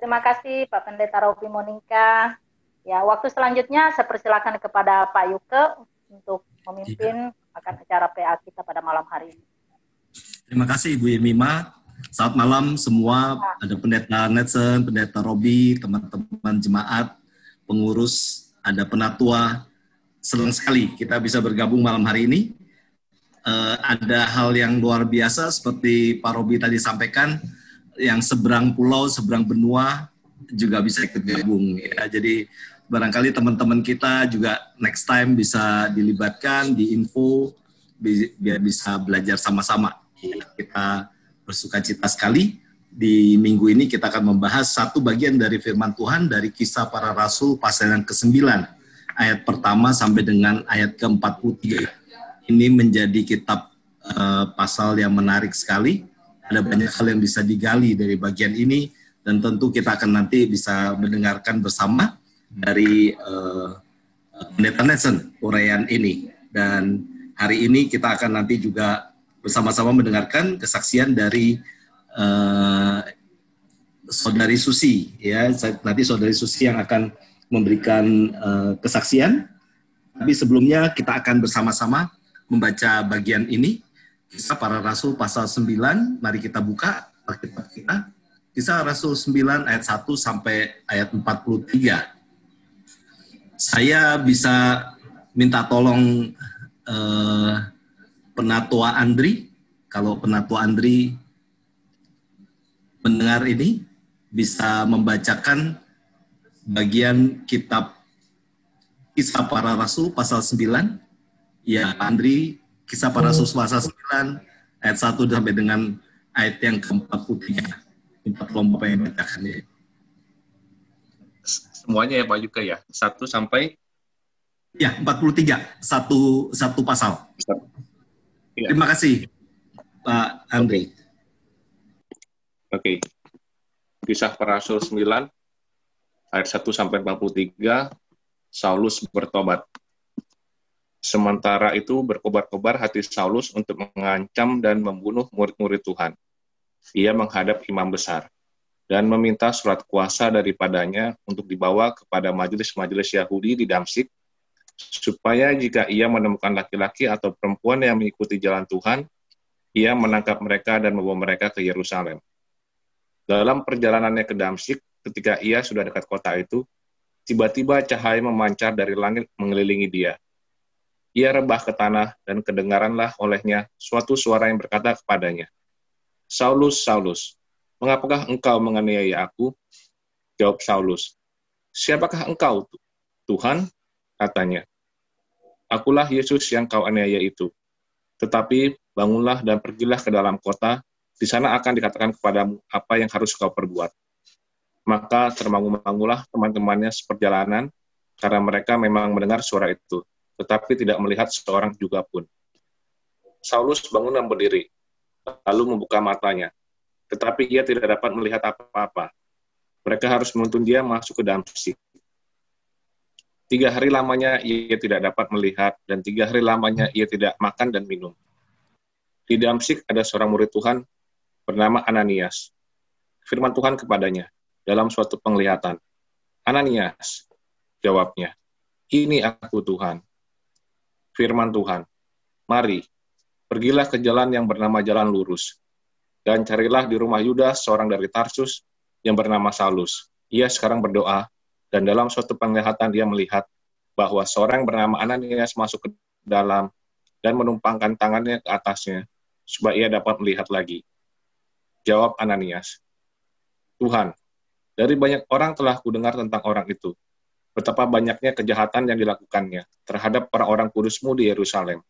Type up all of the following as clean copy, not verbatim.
terima kasih Pak Pendeta Robi Monika. Ya, waktu selanjutnya saya persilakan kepada Pak Yuke untuk memimpin akan acara PA kita pada malam hari ini. Terima kasih Ibu Yemima. Selamat malam semua. Ada Pendeta Netsen, Pendeta Robi, teman-teman jemaat, pengurus, ada penatua. Senang sekali kita bisa bergabung malam hari ini. Ada hal yang luar biasa seperti Pak Robi tadi sampaikan, yang seberang pulau, seberang benua juga bisa ikut gabung. Ya. Jadi barangkali teman-teman kita juga next time bisa dilibatkan di info, biar bisa belajar sama-sama. Ya, kita bersukacita sekali. Di minggu ini kita akan membahas satu bagian dari firman Tuhan dari Kisah Para Rasul pasal yang ke-9, ayat pertama sampai dengan ayat ke-43. Ini menjadi kitab pasal yang menarik sekali. Ada banyak hal yang bisa digali dari bagian ini, dan tentu kita akan nanti bisa mendengarkan bersama dari Pendeta Nelson uraian ini. Dan hari ini kita akan nanti juga bersama-sama mendengarkan kesaksian dari Saudari Susi. Ya, nanti Saudari Susi yang akan memberikan kesaksian. Tapi sebelumnya kita akan bersama-sama membaca bagian ini, Kisah Para Rasul pasal 9, mari kita buka Alkitab kita. Kisah Rasul 9 ayat 1 sampai ayat 43. Saya bisa minta tolong Penatua Andri, kalau Penatua Andri mendengar ini, bisa membacakan bagian kitab Kisah Para Rasul pasal 9. Ya, Andri, Kisah Para Rasul pasal 9, ayat 1 sampai dengan ayat yang ke-43. Minta tolong Bapak yang bacakan ya. Semuanya ya Pak Yuka ya? 1 sampai? Ya, 43. Satu pasal. Ya. Terima kasih, Pak Andri. Oke. Kisah Para Rasul 9, ayat 1 sampai 43, Saulus bertobat. Sementara itu berkobar-kobar hati Saulus untuk mengancam dan membunuh murid-murid Tuhan. Ia menghadap imam besar dan meminta surat kuasa daripadanya untuk dibawa kepada majelis-majelis Yahudi di Damsyik, supaya jika ia menemukan laki-laki atau perempuan yang mengikuti jalan Tuhan, ia menangkap mereka dan membawa mereka ke Yerusalem. Dalam perjalanannya ke Damsyik, ketika ia sudah dekat kota itu, tiba-tiba cahaya memancar dari langit mengelilingi dia. Ia rebah ke tanah dan kedengaranlah olehnya suatu suara yang berkata kepadanya, "Saulus, Saulus, mengapakah engkau menganiaya aku?" Jawab Saulus, "Siapakah engkau, Tuhan?" Katanya, "Akulah Yesus yang kau aniaya itu. Tetapi bangunlah dan pergilah ke dalam kota, di sana akan dikatakan kepadamu apa yang harus kau perbuat." Maka termangu-mangulah teman-temannya seperjalanan, karena mereka memang mendengar suara itu, tetapi tidak melihat seorang juga pun. Saulus bangun dan berdiri, lalu membuka matanya, tetapi ia tidak dapat melihat apa-apa. Mereka harus menuntun dia masuk ke Damsyik. 3 hari lamanya ia tidak dapat melihat, dan 3 hari lamanya ia tidak makan dan minum. Di Damsyik ada seorang murid Tuhan bernama Ananias. Firman Tuhan kepadanya dalam suatu penglihatan. "Ananias," jawabnya. "Ini aku, Tuhan." Firman Tuhan, "Mari, pergilah ke jalan yang bernama Jalan Lurus, dan carilah di rumah Yudas seorang dari Tarsus yang bernama Saulus. Ia sekarang berdoa, dan dalam suatu penglihatan dia melihat bahwa seorang bernama Ananias masuk ke dalam dan menumpangkan tangannya ke atasnya, supaya ia dapat melihat lagi." Jawab Ananias, "Tuhan, dari banyak orang telah kudengar tentang orang itu, betapa banyaknya kejahatan yang dilakukannya terhadap orang-orang kudus-Mu di Yerusalem.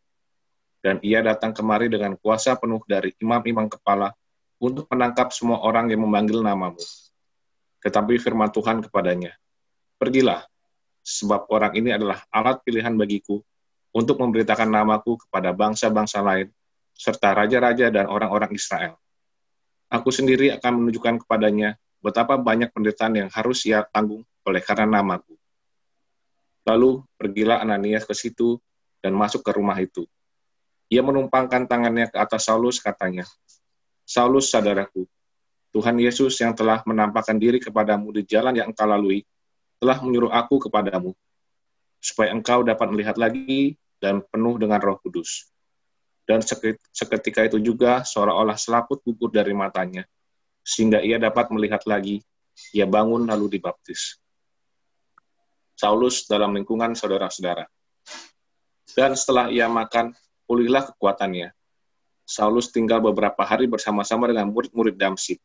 Dan ia datang kemari dengan kuasa penuh dari imam-imam kepala untuk menangkap semua orang yang memanggil nama-Mu. Tetapi firman Tuhan kepadanya, pergilah, sebab orang ini adalah alat pilihan bagiku untuk memberitakan namaku kepada bangsa-bangsa lain, serta raja-raja dan orang-orang Israel. Aku sendiri akan menunjukkan kepadanya betapa banyak penderitaan yang harus ia tanggung oleh karena namaku." Lalu pergilah Ananias ke situ dan masuk ke rumah itu. Ia menumpangkan tangannya ke atas Saulus, katanya, "Saulus, saudaraku, Tuhan Yesus yang telah menampakkan diri kepadamu di jalan yang engkau lalui, telah menyuruh aku kepadamu, supaya engkau dapat melihat lagi dan penuh dengan Roh Kudus. Dan seketika itu juga seolah-olah selaput gugur dari matanya, sehingga ia dapat melihat lagi. Ia bangun lalu dibaptis. Saulus dalam lingkungan saudara-saudara. Dan setelah ia makan, pulihlah kekuatannya. Saulus tinggal beberapa hari bersama-sama dengan murid-murid Damsyik.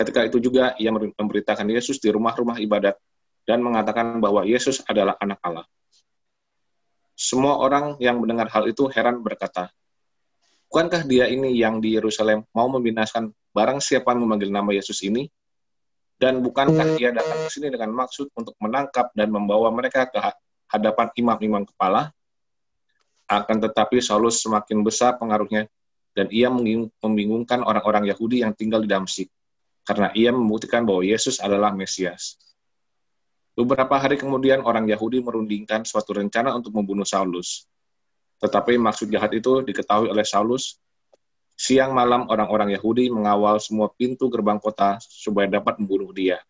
Ketika itu juga ia memberitakan Yesus di rumah-rumah ibadat dan mengatakan bahwa Yesus adalah anak Allah. Semua orang yang mendengar hal itu heran berkata, bukankah dia ini yang di Yerusalem mau membinasakan barang siapa yang memanggil nama Yesus ini? Dan bukankah ia datang ke sini dengan maksud untuk menangkap dan membawa mereka ke hadapan imam-imam kepala? Akan tetapi Saulus semakin besar pengaruhnya dan ia membingungkan orang-orang Yahudi yang tinggal di Damsyik, karena ia membuktikan bahwa Yesus adalah Mesias. Beberapa hari kemudian orang Yahudi merundingkan suatu rencana untuk membunuh Saulus. Tetapi maksud jahat itu diketahui oleh Saulus. Siang malam orang-orang Yahudi mengawal semua pintu gerbang kota supaya dapat membunuh dia.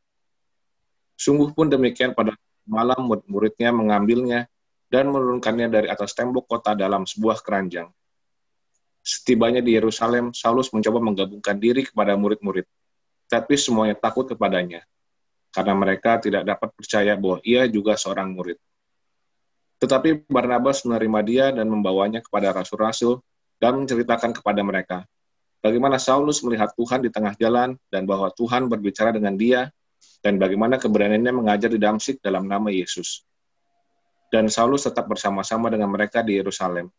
Sungguh pun demikian pada malam murid-muridnya mengambilnya dan menurunkannya dari atas tembok kota dalam sebuah keranjang. Setibanya di Yerusalem, Saulus mencoba menggabungkan diri kepada murid-murid, tapi semuanya takut kepadanya, karena mereka tidak dapat percaya bahwa ia juga seorang murid. Tetapi Barnabas menerima dia dan membawanya kepada rasul-rasul dan menceritakan kepada mereka bagaimana Saulus melihat Tuhan di tengah jalan dan bahwa Tuhan berbicara dengan dia dan bagaimana keberaniannya mengajar di Damsyik dalam nama Yesus. Dan Saulus tetap bersama-sama dengan mereka di Yerusalem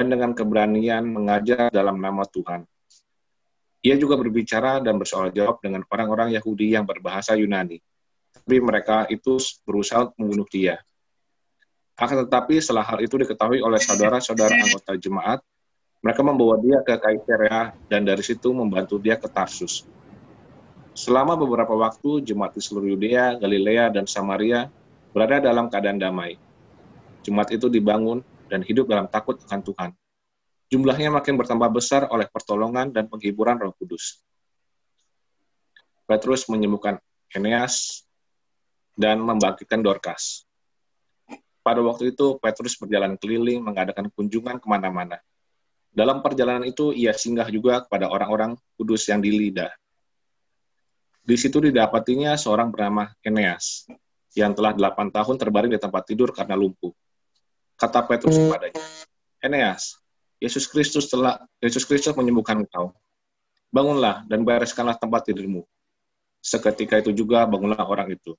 dan dengan keberanian mengajar dalam nama Tuhan. Ia juga berbicara dan bersoal jawab dengan orang-orang Yahudi yang berbahasa Yunani, tapi mereka itu berusaha untuk membunuh dia. Akan tetapi setelah hal itu diketahui oleh saudara-saudara anggota jemaat, mereka membawa dia ke Kaisarea dan dari situ membantu dia ke Tarsus. Selama beberapa waktu, jemaat di seluruh Yudea, Galilea, dan Samaria berada dalam keadaan damai. Jemaat itu dibangun dan hidup dalam takut akan Tuhan. Jumlahnya makin bertambah besar oleh pertolongan dan penghiburan Roh Kudus. Petrus menyembuhkan Eneas dan membangkitkan Dorkas. Pada waktu itu, Petrus berjalan keliling mengadakan kunjungan kemana-mana. Dalam perjalanan itu, ia singgah juga kepada orang-orang kudus yang di Lida. Di situ didapatinya seorang bernama Eneas, yang telah 8 tahun terbaring di tempat tidur karena lumpuh. Kata Petrus kepadanya, Eneas, Yesus Kristus menyembuhkan engkau. Bangunlah dan bereskanlah tempat tidurmu. Seketika itu juga bangunlah orang itu.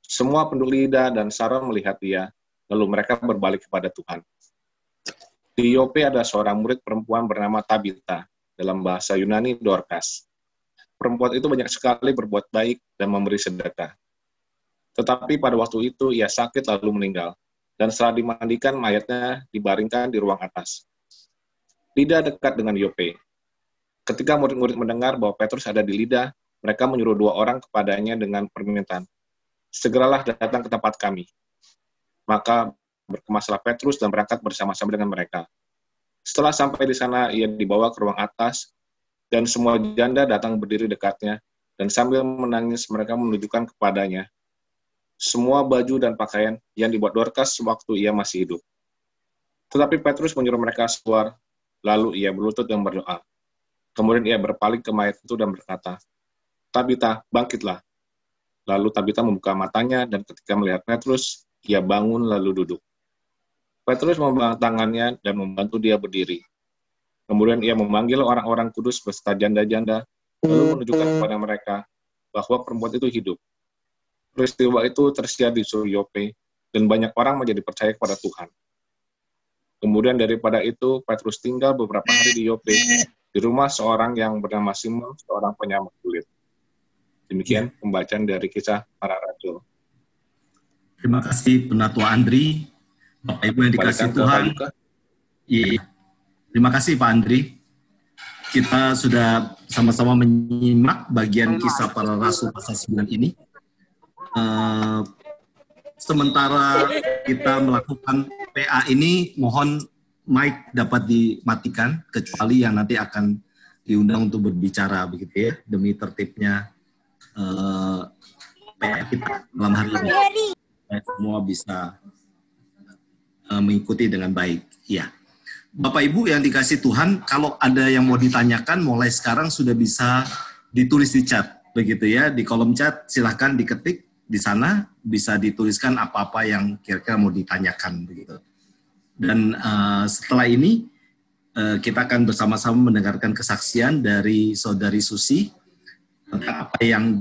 Semua penduduk Lida dan Saron melihat dia, lalu mereka berbalik kepada Tuhan. Di Yope ada seorang murid perempuan bernama Tabita, dalam bahasa Yunani Dorkas. Perempuan itu banyak sekali berbuat baik dan memberi sedekah. Tetapi pada waktu itu ia sakit lalu meninggal, dan setelah dimandikan mayatnya dibaringkan di ruang atas. Lida dekat dengan Yope. Ketika murid-murid mendengar bahwa Petrus ada di Lida, mereka menyuruh 2 orang kepadanya dengan permintaan, segeralah datang ke tempat kami. Maka berkemaslah Petrus dan berangkat bersama-sama dengan mereka. Setelah sampai di sana, ia dibawa ke ruang atas, dan semua janda datang berdiri dekatnya, dan sambil menangis mereka menunjukkan kepadanya semua baju dan pakaian yang dibuat Dorkas sewaktu ia masih hidup. Tetapi Petrus menyuruh mereka keluar, lalu ia berlutut dan berdoa. Kemudian ia berpaling ke mayat itu dan berkata, Tabita, bangkitlah. Lalu Tabita membuka matanya, dan ketika melihat Petrus, ia bangun lalu duduk. Petrus memegang tangannya dan membantu dia berdiri. Kemudian ia memanggil orang-orang kudus beserta janda-janda, lalu menunjukkan kepada mereka bahwa perempuan itu hidup. Peristiwa itu tersiar di seluruh Yope, dan banyak orang menjadi percaya kepada Tuhan. Kemudian daripada itu, Petrus tinggal beberapa hari di Yope, di rumah seorang yang bernama Simon, seorang penyamar kulit. Demikian pembacaan dari Kisah Para Rasul. Terima kasih Penatua Andri. Bapak Ibu yang dikasih Tuhan. Iya. Terima kasih Pak Andri. Kita sudah sama-sama menyimak bagian Kisah Para Rasul pasal 9 ini. Sementara kita melakukan PA ini, mohon mic dapat dimatikan, kecuali yang nanti akan diundang untuk berbicara begitu ya, demi tertibnya PA kita malam hari ini. Semua bisa mengikuti dengan baik. Ya, Bapak Ibu yang dikasih Tuhan, kalau ada yang mau ditanyakan, mulai sekarang sudah bisa ditulis di chat, begitu ya, di kolom chat silahkan diketik di sana, bisa dituliskan apa-apa yang kira-kira mau ditanyakan, begitu. Dan setelah ini kita akan bersama-sama mendengarkan kesaksian dari Saudari Susi tentang apa yang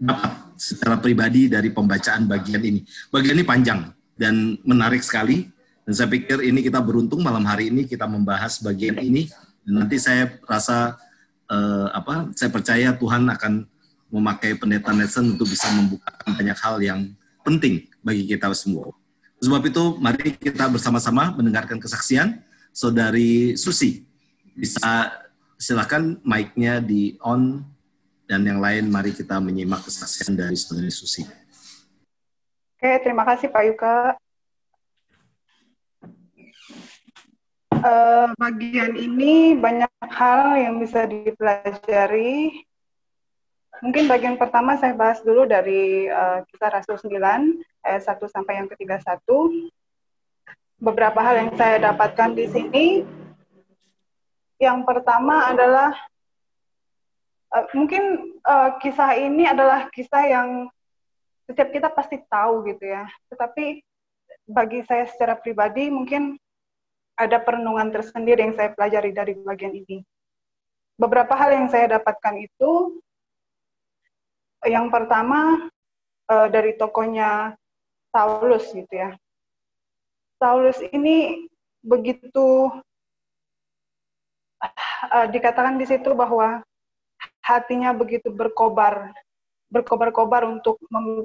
dapat secara pribadi dari pembacaan bagian ini. Bagian ini panjang dan menarik sekali. Dan saya pikir ini kita beruntung malam hari ini kita membahas bagian ini. Dan nanti saya rasa saya percaya Tuhan akan memakai Pendeta Nelson untuk bisa membukakan banyak hal yang penting bagi kita semua. Sebab itu mari kita bersama-sama mendengarkan kesaksian Saudari Susi. Bisa silakan mic-nya di on, dan yang lain mari kita menyimak kesaksian dari Saudari Susi. Oke, terima kasih Pak Yuka. Bagian ini banyak hal yang bisa dipelajari. Mungkin bagian pertama saya bahas dulu dari Kisah Rasul 9, ayat 1 sampai yang ke-31. Beberapa hal yang saya dapatkan di sini. Yang pertama adalah, mungkin kisah ini adalah kisah yang setiap kita pasti tahu gitu ya. Tetapi bagi saya secara pribadi mungkin ada perenungan tersendiri yang saya pelajari dari bagian ini. Beberapa hal yang saya dapatkan itu, yang pertama dari tokohnya Saulus gitu ya. Saulus ini begitu dikatakan di situ bahwa hatinya begitu berkobar-kobar untuk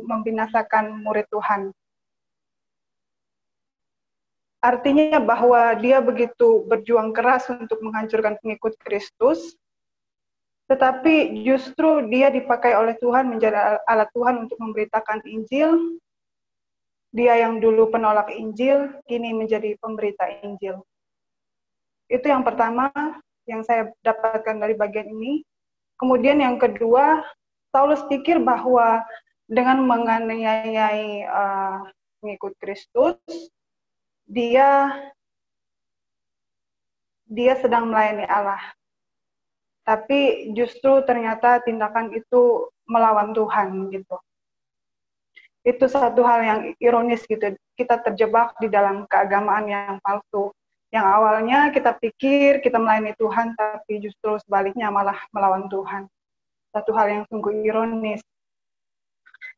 membinasakan murid Tuhan. Artinya bahwa dia begitu berjuang keras untuk menghancurkan pengikut Kristus, tetapi justru dia dipakai oleh Tuhan menjadi alat Tuhan untuk memberitakan Injil. Dia yang dulu penolak Injil, kini menjadi pemberita Injil. Itu yang pertama yang saya dapatkan dari bagian ini. Kemudian yang kedua, Saulus pikir bahwa dengan menganiayai pengikut Kristus, dia sedang melayani Allah. Tapi justru ternyata tindakan itu melawan Tuhan gitu. Itu satu hal yang ironis gitu. Kita terjebak di dalam keagamaan yang palsu. Yang awalnya kita pikir kita melayani Tuhan, tapi justru sebaliknya malah melawan Tuhan. Satu hal yang sungguh ironis.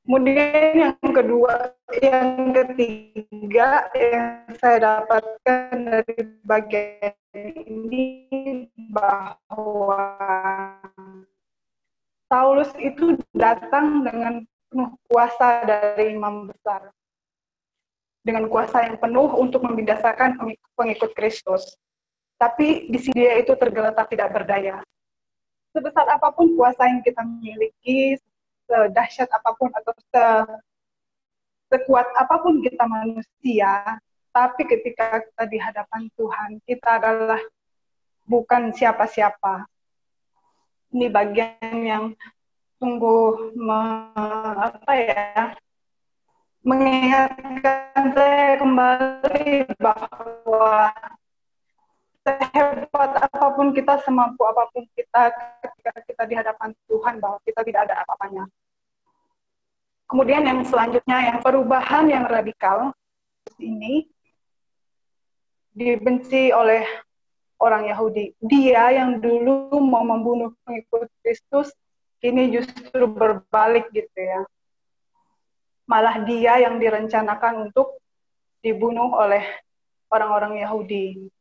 Kemudian yang ketiga yang saya dapatkan dari bagian ini bahwa Saulus itu datang dengan penuh kuasa dari imam besar. Dengan kuasa yang penuh untuk membinasakan pengikut Kristus. Tapi di sini dia itu tergeletak tidak berdaya. Sebesar apapun kuasa yang kita miliki, sedahsyat apapun atau sekuat apapun kita manusia, tapi ketika kita di hadapan Tuhan, kita adalah bukan siapa-siapa. Ini bagian yang sungguh mengingatkan saya kembali bahwa sehebat apapun kita, semampu apapun kita, ketika kita di hadapan Tuhan, bahwa kita tidak ada apa-apanya. Kemudian yang selanjutnya, yang perubahan yang radikal ini dibenci oleh orang Yahudi. Dia yang dulu mau membunuh pengikut Kristus, kini justru berbalik gitu ya. Malah dia yang direncanakan untuk dibunuh oleh orang-orang Yahudi.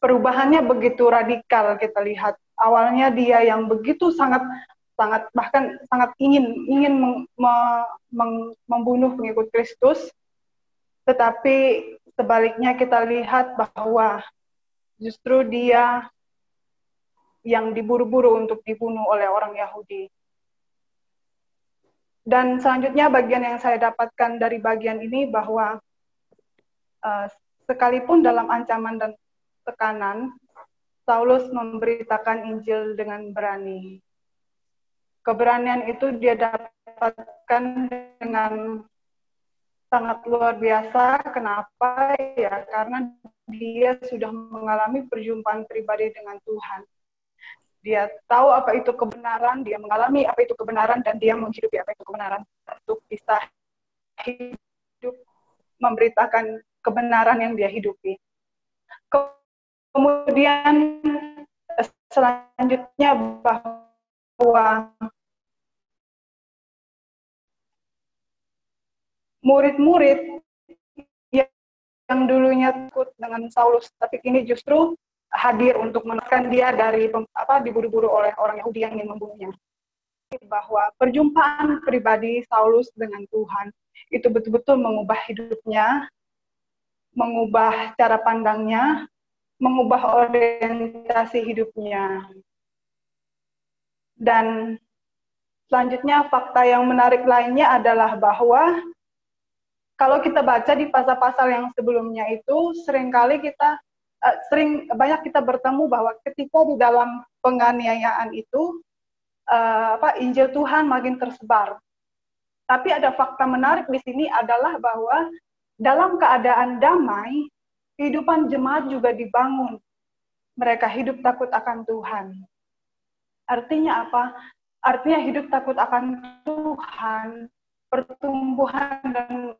Perubahannya begitu radikal kita lihat. Awalnya dia yang begitu sangat bahkan sangat ingin membunuh pengikut Kristus, tetapi sebaliknya kita lihat bahwa justru dia yang diburu-buru untuk dibunuh oleh orang Yahudi. Dan selanjutnya bagian yang saya dapatkan dari bagian ini bahwa sekalipun dalam ancaman dan tekanan, Saulus memberitakan Injil dengan berani. Keberanian itu dia dapatkan dengan sangat luar biasa. Kenapa? Ya, karena dia sudah mengalami perjumpaan pribadi dengan Tuhan. Dia tahu apa itu kebenaran, dia mengalami apa itu kebenaran, dan dia menghidupi apa itu kebenaran untuk bisa hidup memberitakan kebenaran yang dia hidupi. Kemudian selanjutnya bahwa murid-murid yang dulunya takut dengan Saulus, tapi kini justru hadir untuk menekan dia dari diburu-buru oleh orang Yahudi yang ingin membunuhnya. Bahwa perjumpaan pribadi Saulus dengan Tuhan itu betul-betul mengubah hidupnya, mengubah cara pandangnya, mengubah orientasi hidupnya. Dan selanjutnya fakta yang menarik lainnya adalah bahwa kalau kita baca di pasal-pasal yang sebelumnya itu banyak kita bertemu bahwa ketika di dalam penganiayaan itu Injil Tuhan makin tersebar. Tapi ada fakta menarik di sini adalah bahwa dalam keadaan damai, kehidupan jemaat juga dibangun. Mereka hidup takut akan Tuhan. Artinya apa? Artinya hidup takut akan Tuhan, pertumbuhan dan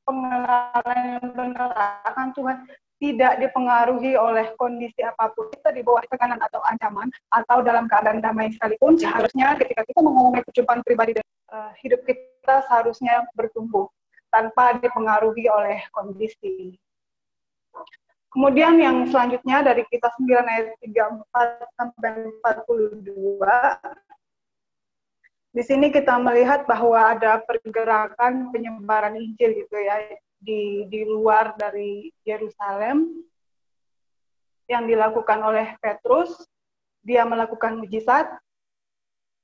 pengenalan yang benar akan Tuhan tidak dipengaruhi oleh kondisi apapun. Kita di bawah tekanan atau ancaman, atau dalam keadaan damai sekalipun, seharusnya ketika kita mengalami perjumpaan pribadi, hidup kita seharusnya bertumbuh tanpa dipengaruhi oleh kondisi. Kemudian yang selanjutnya dari Kisah 9 ayat 34 sampai 42, di sini kita melihat bahwa ada pergerakan penyebaran Injil gitu ya di luar dari Yerusalem yang dilakukan oleh Petrus. Dia melakukan mujizat,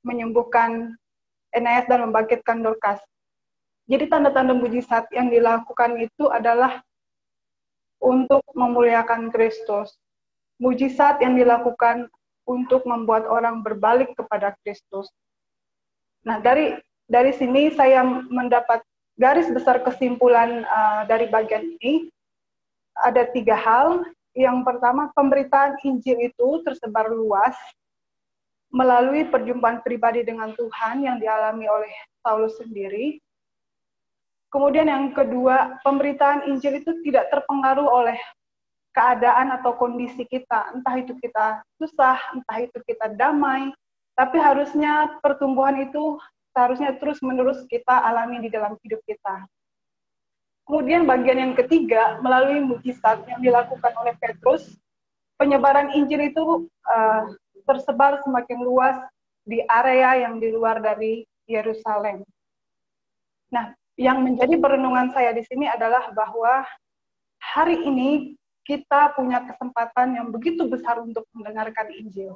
menyembuhkan Eneas dan membangkitkan Dorcas. Jadi tanda-tanda mujizat yang dilakukan itu adalah untuk memuliakan Kristus. Mujizat yang dilakukan untuk membuat orang berbalik kepada Kristus. Nah, dari sini saya mendapat garis besar kesimpulan dari bagian ini. Ada 3 hal. Yang pertama, pemberitaan Injil itu tersebar luas melalui perjumpaan pribadi dengan Tuhan yang dialami oleh Saulus sendiri. Kemudian yang kedua, pemberitaan Injil itu tidak terpengaruh oleh keadaan atau kondisi kita. Entah itu kita susah, entah itu kita damai, tapi harusnya pertumbuhan itu seharusnya terus-menerus kita alami di dalam hidup kita. Kemudian bagian yang ketiga, melalui mujizat yang dilakukan oleh Petrus, penyebaran Injil itu tersebar semakin luas di area yang di luar dari Yerusalem. Nah, yang menjadi perenungan saya di sini adalah bahwa hari ini kita punya kesempatan yang begitu besar untuk mendengarkan Injil.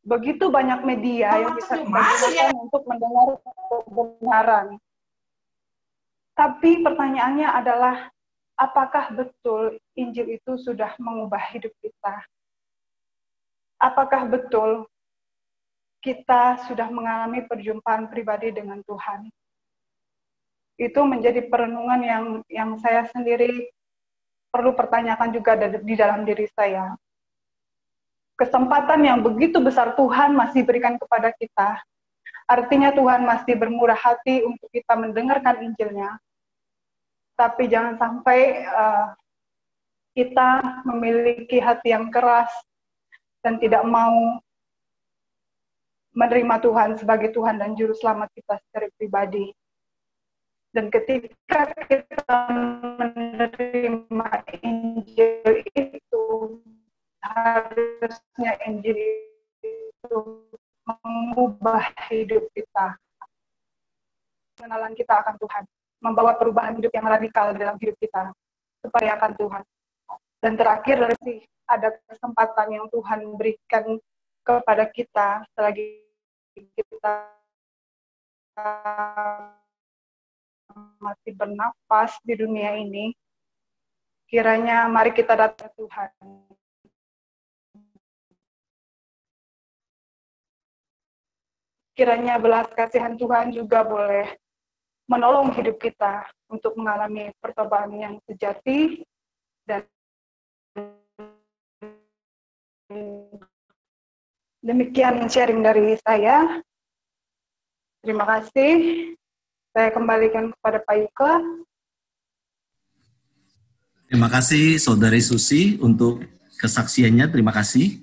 Begitu banyak media yang bisa kita gunakan untuk mendengar kebenaran. Tapi pertanyaannya adalah, apakah betul Injil itu sudah mengubah hidup kita? Apakah betul kita sudah mengalami perjumpaan pribadi dengan Tuhan? Itu menjadi perenungan yang saya sendiri perlu pertanyakan juga di dalam diri saya. Kesempatan yang begitu besar Tuhan masih berikan kepada kita. Artinya Tuhan masih bermurah hati untuk kita mendengarkan Injil-Nya. Tapi jangan sampai kita memiliki hati yang keras dan tidak mau menerima Tuhan sebagai Tuhan dan Juru Selamat kita secara pribadi. Dan ketika kita menerima Injil itu, harusnya Injil itu mengubah hidup kita. Pengenalan kita akan Tuhan, membawa perubahan hidup yang radikal dalam hidup kita, supaya akan Tuhan. Dan terakhir, ada kesempatan yang Tuhan berikan kepada kita selagi kita masih bernapas di dunia ini. Kiranya mari kita datang ke Tuhan. kiranya belas kasihan Tuhan juga boleh menolong hidup kita untuk mengalami pertobatan yang sejati. Dan demikian sharing dari saya. Terima kasih. Saya kembalikan kepada Pak Yuke. Terima kasih Saudari Susi untuk kesaksiannya. Terima kasih.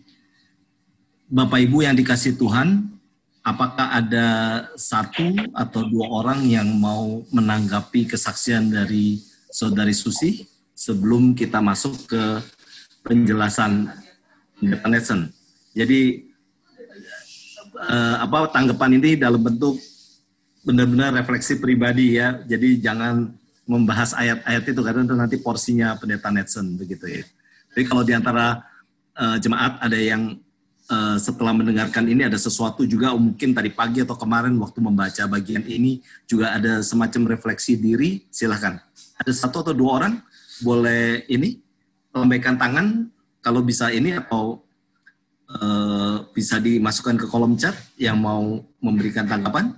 Bapak Ibu yang dikasihi Tuhan, apakah ada satu atau dua orang yang mau menanggapi kesaksian dari Saudari Susi sebelum kita masuk ke penjelasan Pendeta Netsen? Jadi tanggapan ini dalam bentuk benar-benar refleksi pribadi ya. Jadi jangan membahas ayat-ayat itu karena itu nanti porsinya Pendeta Netsen begitu ya. Jadi kalau di antara jemaat ada yang setelah mendengarkan ini ada sesuatu juga mungkin tadi pagi atau kemarin waktu membaca bagian ini juga ada semacam refleksi diri, silahkan. Ada satu atau dua orang boleh ini lambaikan tangan kalau bisa ini atau bisa dimasukkan ke kolom chat yang mau memberikan tanggapan.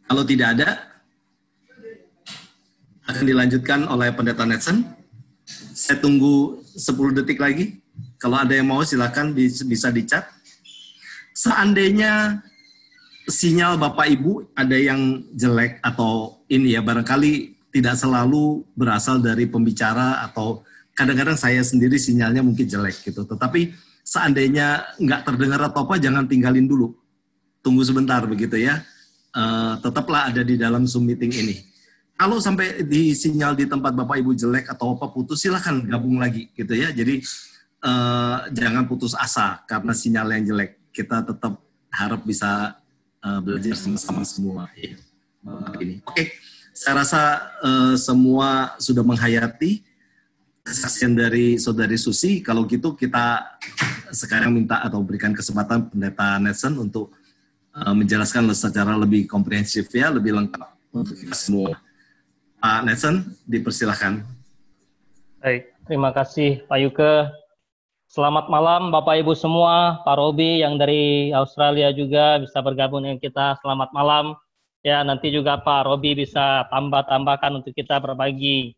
Kalau tidak ada, akan dilanjutkan oleh Pendeta Netsen. Saya tunggu 10 detik lagi. Kalau ada yang mau silakan bisa di-chat. Seandainya sinyal Bapak Ibu ada yang jelek atau ini ya, barangkali tidak selalu berasal dari pembicara atau kadang-kadang saya sendiri sinyalnya mungkin jelek gitu. Tetapi seandainya nggak terdengar atau apa, jangan tinggalin dulu. Tunggu sebentar begitu ya. Tetaplah ada di dalam Zoom meeting ini. Kalau sampai di sinyal di tempat Bapak Ibu jelek atau apa putus, silahkan gabung lagi gitu ya. Jadi jangan putus asa karena sinyal yang jelek. Kita tetap harap bisa belajar sama-sama semua. Ya. Ini. Oke, saya rasa semua sudah menghayati kesaksian dari Saudari Susi. Kalau gitu kita sekarang minta atau berikan kesempatan Pendeta Netsen untuk menjelaskan secara lebih komprehensif ya, lebih lengkap untuk kita semua. Pak Netsen, dipersilahkan. Baik, terima kasih Pak Yuke. Selamat malam Bapak Ibu semua, Pak Robi yang dari Australia juga bisa bergabung dengan kita. Selamat malam. Ya, nanti juga Pak Robi bisa tambahkan untuk kita berbagi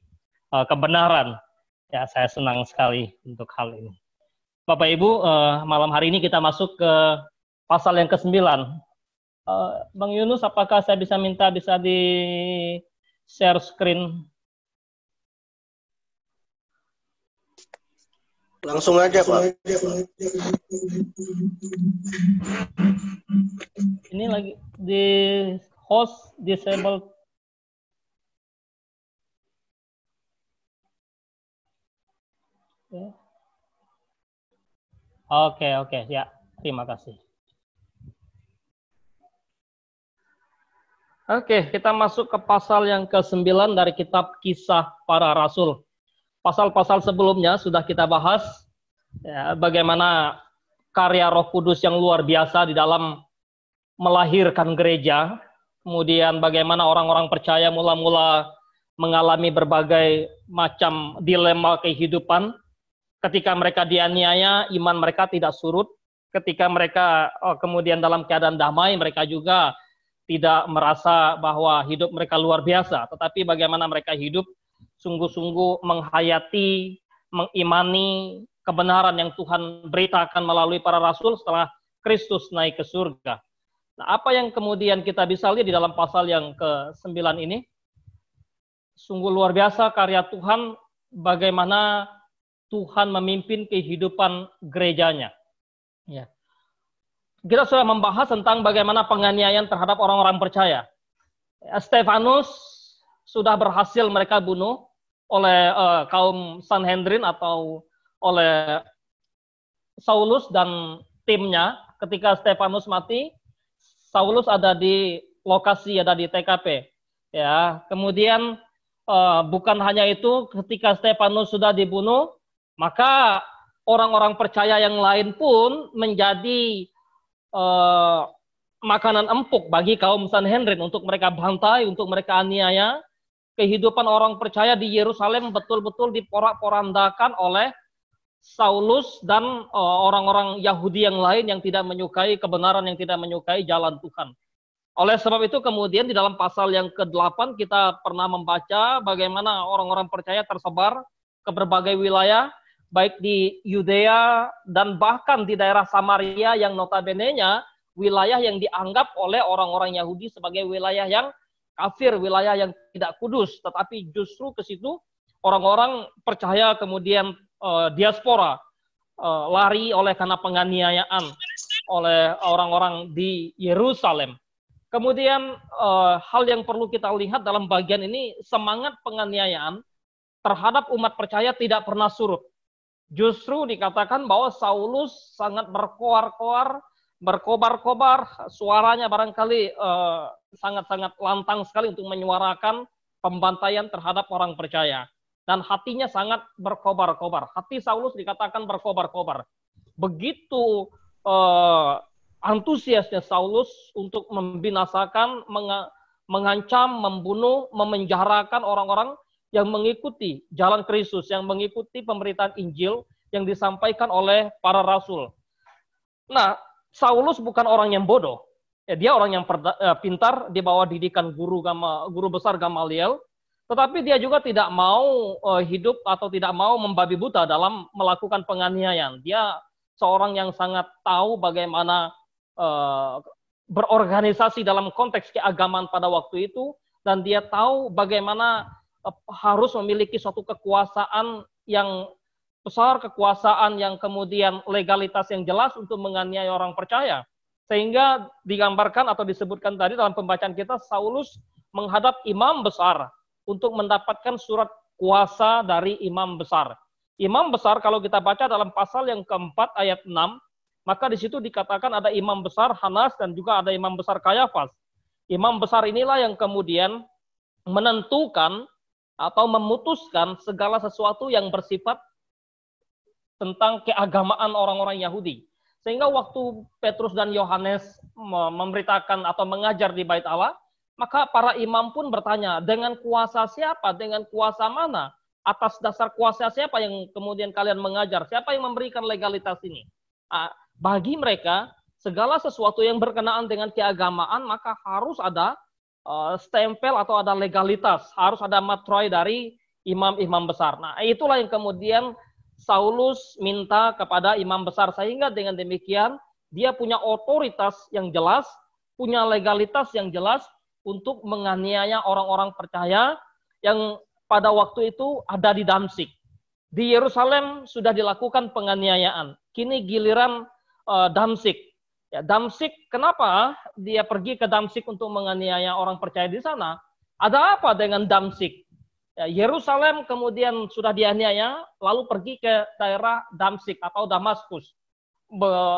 kebenaran. Ya, saya senang sekali untuk hal ini. Bapak Ibu, malam hari ini kita masuk ke pasal yang ke-9. Bang Yunus, apakah saya bisa minta bisa di share screen? Langsung aja, Pak. Ini lagi di host disabled. Oke, ya, terima kasih. Oke, kita masuk ke pasal yang ke-9 dari kitab Kisah Para Rasul. Pasal-pasal sebelumnya sudah kita bahas ya, bagaimana karya Roh Kudus yang luar biasa di dalam melahirkan gereja. Kemudian bagaimana orang-orang percaya mula-mula mengalami berbagai macam dilema kehidupan. Ketika mereka dianiaya, iman mereka tidak surut. Ketika mereka kemudian dalam keadaan damai, mereka juga tidak merasa bahwa hidup mereka luar biasa, tetapi bagaimana mereka hidup sungguh-sungguh menghayati, mengimani kebenaran yang Tuhan beritakan melalui para rasul setelah Kristus naik ke surga. Nah, apa yang kemudian kita bisa lihat di dalam pasal yang ke-9 ini? Sungguh luar biasa karya Tuhan, bagaimana Tuhan memimpin kehidupan gerejanya. Ya. Kita sudah membahas tentang bagaimana penganiayaan terhadap orang-orang percaya. Stefanus sudah berhasil mereka bunuh oleh kaum Sanhedrin atau oleh Saulus dan timnya. Ketika Stefanus mati, Saulus ada di lokasi, ada di TKP. Ya, kemudian bukan hanya itu, ketika Stefanus sudah dibunuh, maka orang-orang percaya yang lain pun menjadi makanan empuk bagi kaum Sanhedrin untuk mereka bantai, untuk mereka aniaya. Kehidupan orang percaya di Yerusalem betul-betul diporak-porandakan oleh Saulus dan orang-orang Yahudi yang lain yang tidak menyukai kebenaran, yang tidak menyukai jalan Tuhan. Oleh sebab itu kemudian di dalam pasal yang ke-8 kita pernah membaca bagaimana orang-orang percaya tersebar ke berbagai wilayah, baik di Yudea dan bahkan di daerah Samaria yang notabene-nya wilayah yang dianggap oleh orang-orang Yahudi sebagai wilayah yang kafir, wilayah yang tidak kudus. Tetapi justru ke situ orang-orang percaya kemudian diaspora lari oleh karena penganiayaan oleh orang-orang di Yerusalem. Kemudian hal yang perlu kita lihat dalam bagian ini, semangat penganiayaan terhadap umat percaya tidak pernah surut. Justru dikatakan bahwa Saulus sangat berkoar-koar, berkobar-kobar, suaranya barangkali sangat-sangat lantang sekali untuk menyuarakan pembantaian terhadap orang percaya. Dan hatinya sangat berkobar-kobar. Hati Saulus dikatakan berkobar-kobar. Begitu antusiasnya Saulus untuk membinasakan, mengancam, membunuh, memenjarakan orang-orang yang mengikuti jalan Kristus, yang mengikuti pemberitaan Injil yang disampaikan oleh para rasul. Nah, Saulus bukan orang yang bodoh. Dia orang yang pintar, di bawah didikan guru besar Gamaliel, tetapi dia juga tidak mau hidup atau tidak mau membabi buta dalam melakukan penganiayaan. Dia seorang yang sangat tahu bagaimana berorganisasi dalam konteks keagamaan pada waktu itu, dan dia tahu bagaimana harus memiliki suatu kekuasaan yang besar, kekuasaan yang kemudian legalitas yang jelas untuk menganiaya orang percaya. Sehingga digambarkan atau disebutkan tadi dalam pembacaan kita, Saulus menghadap imam besar untuk mendapatkan surat kuasa dari imam besar. Imam besar kalau kita baca dalam pasal yang keempat ayat 6, maka di situ dikatakan ada imam besar Hanas dan juga ada imam besar Kayafas. Imam besar inilah yang kemudian menentukan atau memutuskan segala sesuatu yang bersifat tentang keagamaan orang-orang Yahudi. Sehingga waktu Petrus dan Yohanes memberitakan atau mengajar di Bait Allah, maka para imam pun bertanya, dengan kuasa siapa, dengan kuasa mana? Atas dasar kuasa siapa yang kemudian kalian mengajar? Siapa yang memberikan legalitas ini? Bagi mereka, segala sesuatu yang berkenaan dengan keagamaan, maka harus ada stempel atau ada legalitas, harus ada matroy dari imam-imam besar. Nah, itulah yang kemudian Saulus minta kepada imam besar, sehingga dengan demikian dia punya otoritas yang jelas, punya legalitas yang jelas untuk menganiaya orang-orang percaya yang pada waktu itu ada di Damsyik. Di Yerusalem sudah dilakukan penganiayaan, kini giliran Damsyik. Ya, Damsyik, kenapa dia pergi ke Damsyik untuk menganiaya orang percaya di sana? Ada apa dengan Damsyik? Ya, Yerusalem kemudian sudah dianiaya, lalu pergi ke daerah Damsyik atau Damaskus.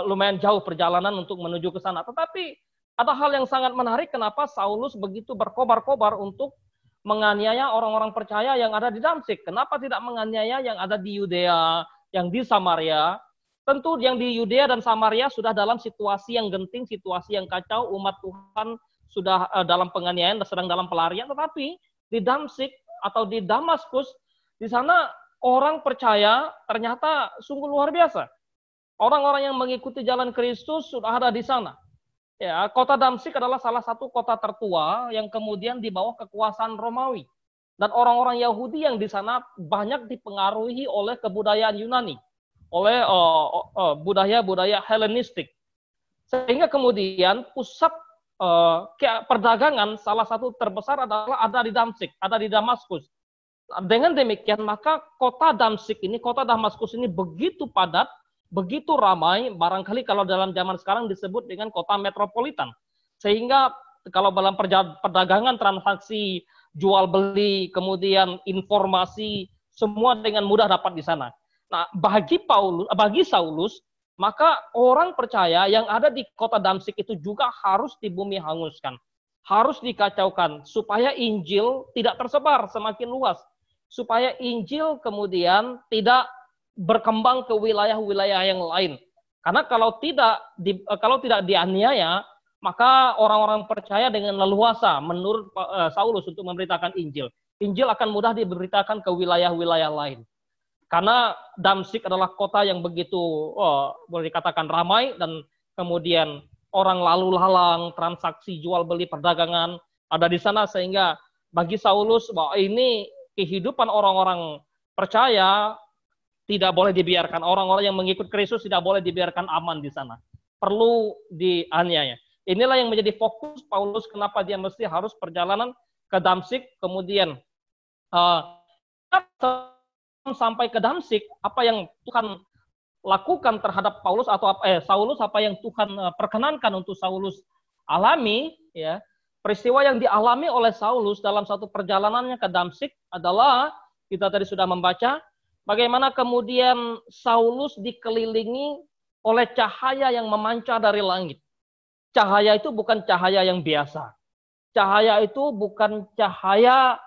Lumayan jauh perjalanan untuk menuju ke sana. Tetapi ada hal yang sangat menarik, kenapa Saulus begitu berkobar-kobar untuk menganiaya orang-orang percaya yang ada di Damsyik. Kenapa tidak menganiaya yang ada di Yudea, yang di Samaria? Tentu yang di Yudea dan Samaria sudah dalam situasi yang genting, situasi yang kacau, umat Tuhan sudah dalam penganiayaan, sedang dalam pelarian. Tetapi di Damsyik atau di Damaskus, di sana orang percaya ternyata sungguh luar biasa. Orang-orang yang mengikuti jalan Kristus sudah ada di sana. Ya, kota Damsyik adalah salah satu kota tertua yang kemudian di bawah kekuasaan Romawi. Dan orang-orang Yahudi yang di sana banyak dipengaruhi oleh kebudayaan Yunani, oleh budaya-budaya Helenistik. Sehingga kemudian pusat perdagangan salah satu terbesar adalah ada di Damsyik, ada di Damaskus. Dengan demikian maka kota Damsyik ini, kota Damaskus ini begitu padat, begitu ramai, barangkali kalau dalam zaman sekarang disebut dengan kota metropolitan. Sehingga kalau dalam perdagangan, transaksi, jual beli, kemudian informasi, semua dengan mudah dapat di sana. Nah, bagi Saulus, maka orang percaya yang ada di kota Damsyik itu juga harus dibumi hanguskan, harus dikacaukan, supaya Injil tidak tersebar semakin luas, supaya Injil kemudian tidak berkembang ke wilayah-wilayah yang lain. Karena kalau tidak dianiaya, maka orang-orang percaya dengan leluasa menurut Saulus untuk memberitakan Injil. Injil akan mudah diberitakan ke wilayah-wilayah lain. Karena Damsyik adalah kota yang begitu boleh dikatakan ramai, dan kemudian orang lalu lalang, transaksi jual beli perdagangan ada di sana, sehingga bagi Saulus bahwa ini kehidupan orang-orang percaya tidak boleh dibiarkan, orang-orang yang mengikut Kristus tidak boleh dibiarkan aman di sana, perlu dianiaya. Inilah yang menjadi fokus Paulus, kenapa dia mesti harus perjalanan ke Damsyik, kemudian sampai ke Damsyik, apa yang Tuhan lakukan terhadap Paulus atau Saulus, apa yang Tuhan perkenankan untuk Saulus alami, ya. Peristiwa yang dialami oleh Saulus dalam satu perjalanannya ke Damsyik adalah, kita tadi sudah membaca bagaimana kemudian Saulus dikelilingi oleh cahaya yang memancar dari langit. Cahaya itu bukan cahaya yang biasa. Cahaya itu bukan cahaya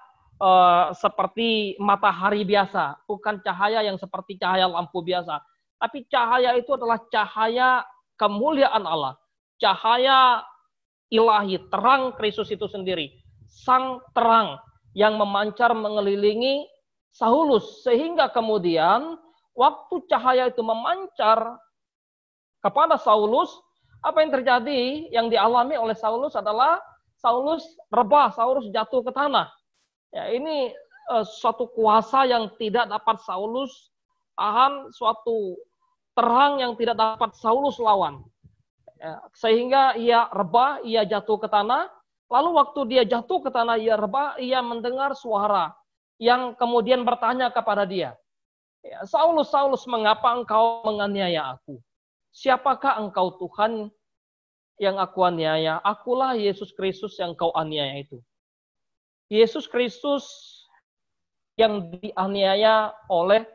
seperti matahari biasa, bukan cahaya yang seperti cahaya lampu biasa, tapi cahaya itu adalah cahaya kemuliaan Allah, cahaya ilahi, terang Kristus itu sendiri, sang terang yang memancar mengelilingi Saulus, sehingga kemudian waktu cahaya itu memancar kepada Saulus, apa yang terjadi, yang dialami oleh Saulus adalah Saulus rebah, Saulus jatuh ke tanah. Ya, ini suatu kuasa yang tidak dapat Saulus tahan, suatu terang yang tidak dapat Saulus lawan. Ya, sehingga ia rebah, ia jatuh ke tanah. Lalu waktu dia jatuh ke tanah, ia rebah, ia mendengar suara yang kemudian bertanya kepada dia, ya, Saulus, Saulus, mengapa engkau menganiaya aku? Siapakah engkau, Tuhan, yang aku aniaya? Akulah Yesus Kristus yang kau aniaya itu. Yesus Kristus yang dianiaya oleh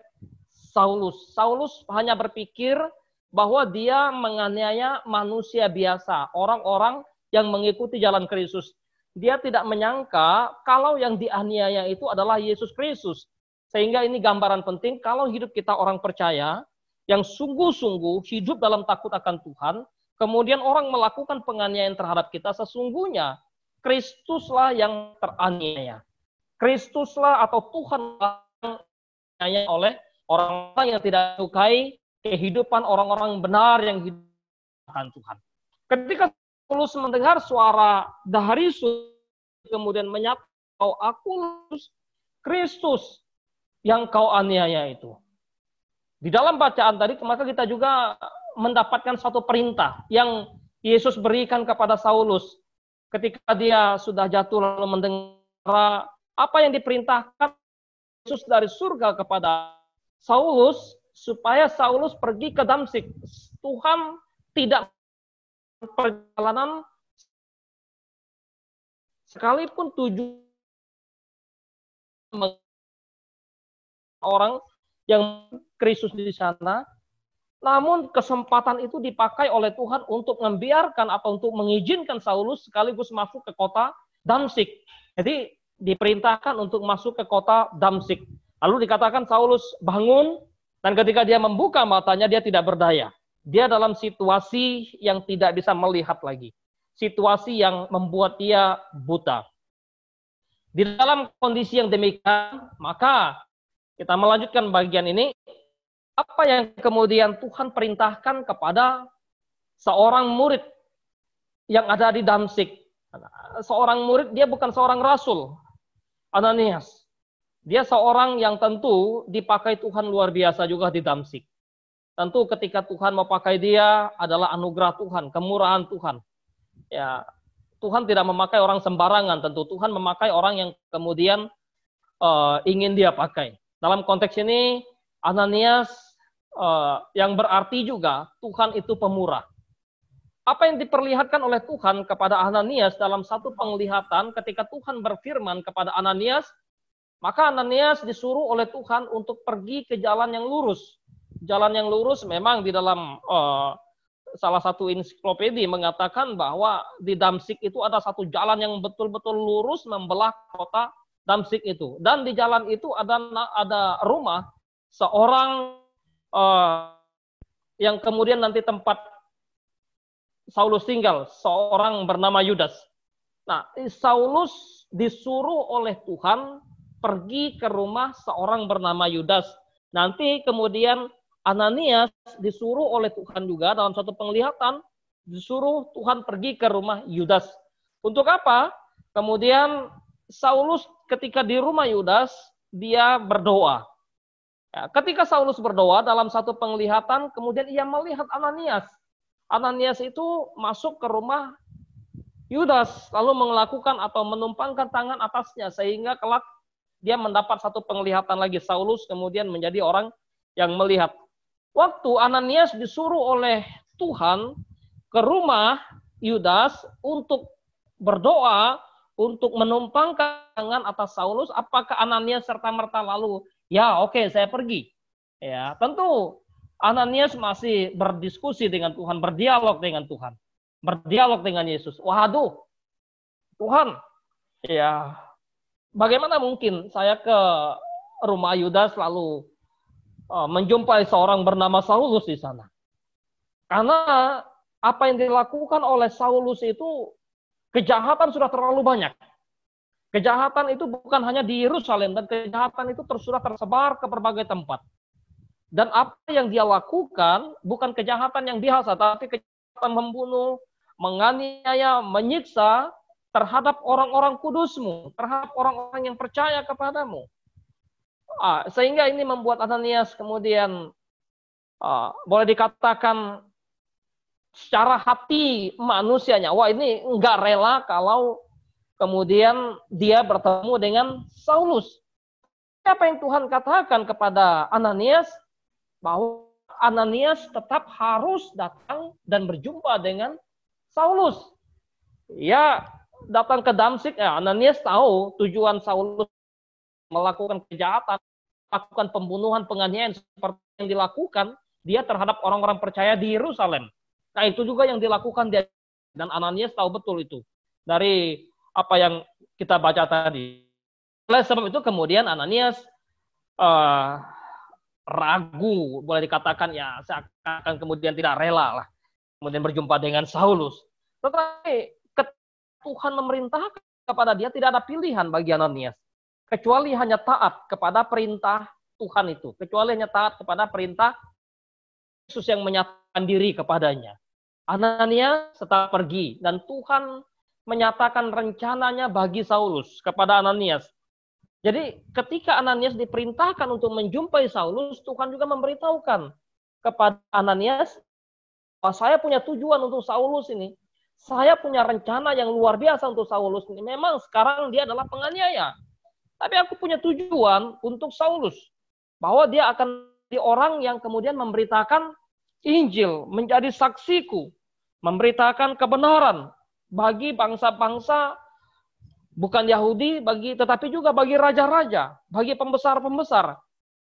Saulus. Saulus hanya berpikir bahwa dia menganiaya manusia biasa, orang-orang yang mengikuti jalan Kristus. Dia tidak menyangka kalau yang dianiaya itu adalah Yesus Kristus. Sehingga ini gambaran penting, kalau hidup kita orang percaya, yang sungguh-sungguh hidup dalam takut akan Tuhan, kemudian orang melakukan penganiayaan terhadap kita, sesungguhnya Kristuslah yang teraniaya. Kristuslah atau Tuhan yang teraniaya oleh orang-orang yang tidak menyukai kehidupan orang-orang benar yang hidup dengan Tuhan. Ketika Paulus mendengar suara dari surga, kemudian menyatakan, aku Kristus yang kau aniaya itu. Di dalam bacaan tadi, maka kita juga mendapatkan satu perintah yang Yesus berikan kepada Saulus. Ketika dia sudah jatuh lalu mendengar apa yang diperintahkan Yesus dari surga kepada Saulus, supaya Saulus pergi ke Damsyik. Tuhan tidak perjalanan sekalipun tujuan orang yang Kristus di sana, namun kesempatan itu dipakai oleh Tuhan untuk membiarkan atau untuk mengizinkan Saulus sekaligus masuk ke kota Damsyik. Jadi diperintahkan untuk masuk ke kota Damsyik. Lalu dikatakan Saulus bangun, dan ketika dia membuka matanya dia tidak berdaya. Dia dalam situasi yang tidak bisa melihat lagi. Situasi yang membuat dia buta. Di dalam kondisi yang demikian, maka kita melanjutkan bagian ini. Apa yang kemudian Tuhan perintahkan kepada seorang murid yang ada di Damsyik. Seorang murid, dia bukan seorang rasul, Ananias. Dia seorang yang tentu dipakai Tuhan luar biasa juga di Damsyik. Tentu ketika Tuhan mau pakai dia adalah anugerah Tuhan, kemurahan Tuhan. Ya, Tuhan tidak memakai orang sembarangan, tentu Tuhan memakai orang yang kemudian ingin dia pakai. Dalam konteks ini, Ananias yang berarti juga Tuhan itu pemurah. Apa yang diperlihatkan oleh Tuhan kepada Ananias dalam satu penglihatan ketika Tuhan berfirman kepada Ananias, maka Ananias disuruh oleh Tuhan untuk pergi ke jalan yang lurus. Jalan yang lurus memang di dalam salah satu ensiklopedia mengatakan bahwa di Damsyik itu ada satu jalan yang betul-betul lurus membelah kota Damsyik itu. Dan di jalan itu ada rumah seorang yang kemudian nanti tempat Saulus tinggal, seorang bernama Yudas. Nah, Saulus disuruh oleh Tuhan pergi ke rumah seorang bernama Yudas. Nanti kemudian Ananias disuruh oleh Tuhan juga dalam satu penglihatan, disuruh Tuhan pergi ke rumah Yudas. Untuk apa? Kemudian Saulus ketika di rumah Yudas, dia berdoa. Ya, ketika Saulus berdoa dalam satu penglihatan, kemudian ia melihat Ananias. Ananias itu masuk ke rumah Yudas, lalu melakukan atau menumpangkan tangan atasnya, sehingga kelak dia mendapat satu penglihatan lagi. Saulus kemudian menjadi orang yang melihat. Waktu Ananias disuruh oleh Tuhan ke rumah Yudas untuk berdoa, untuk menumpangkan tangan atas Saulus, apakah Ananias serta-merta lalu, ya oke, saya pergi? Ya, tentu Ananias masih berdiskusi dengan Tuhan, berdialog dengan Tuhan. Berdialog dengan Yesus. Waduh, Tuhan, ya bagaimana mungkin saya ke rumah Yudas lalu menjumpai seorang bernama Saulus di sana? Karena apa yang dilakukan oleh Saulus itu kejahatan sudah terlalu banyak. Kejahatan itu bukan hanya di Yerusalem, dan kejahatan itu sudah tersebar ke berbagai tempat. Dan apa yang dia lakukan bukan kejahatan yang biasa, tapi kejahatan membunuh, menganiaya, menyiksa terhadap orang-orang kudusmu, terhadap orang-orang yang percaya kepadamu. Sehingga ini membuat Ananias kemudian boleh dikatakan secara hati manusianya, wah ini enggak rela kalau kemudian dia bertemu dengan Saulus. Apa yang Tuhan katakan kepada Ananias? Bahwa Ananias tetap harus datang dan berjumpa dengan Saulus. Ya, datang ke Damsyik, ya, Ananias tahu tujuan Saulus melakukan kejahatan, melakukan pembunuhan, penganiayaan seperti yang dilakukan dia terhadap orang-orang percaya di Yerusalem. Nah, itu juga yang dilakukan dia, dan Ananias tahu betul itu dari apa yang kita baca tadi. Oleh sebab itu kemudian Ananias ragu, boleh dikatakan ya seakan kemudian tidak rela lah kemudian berjumpa dengan Saulus. Tetapi Tuhan memerintahkan kepada dia, tidak ada pilihan bagi Ananias kecuali hanya taat kepada perintah Tuhan itu, kecuali hanya taat kepada perintah Yesus yang menyatakan diri kepadanya. Ananias tetap pergi, dan Tuhan menyatakan rencananya bagi Saulus kepada Ananias. Jadi ketika Ananias diperintahkan untuk menjumpai Saulus, Tuhan juga memberitahukan kepada Ananias bahwa saya punya tujuan untuk Saulus ini. Saya punya rencana yang luar biasa untuk Saulus ini. Memang sekarang dia adalah penganiaya, tapi aku punya tujuan untuk Saulus, bahwa dia akan menjadi orang yang kemudian memberitakan Injil, menjadi saksiku, memberitakan kebenaran bagi bangsa-bangsa bukan Yahudi, tetapi juga bagi raja-raja, bagi pembesar-pembesar.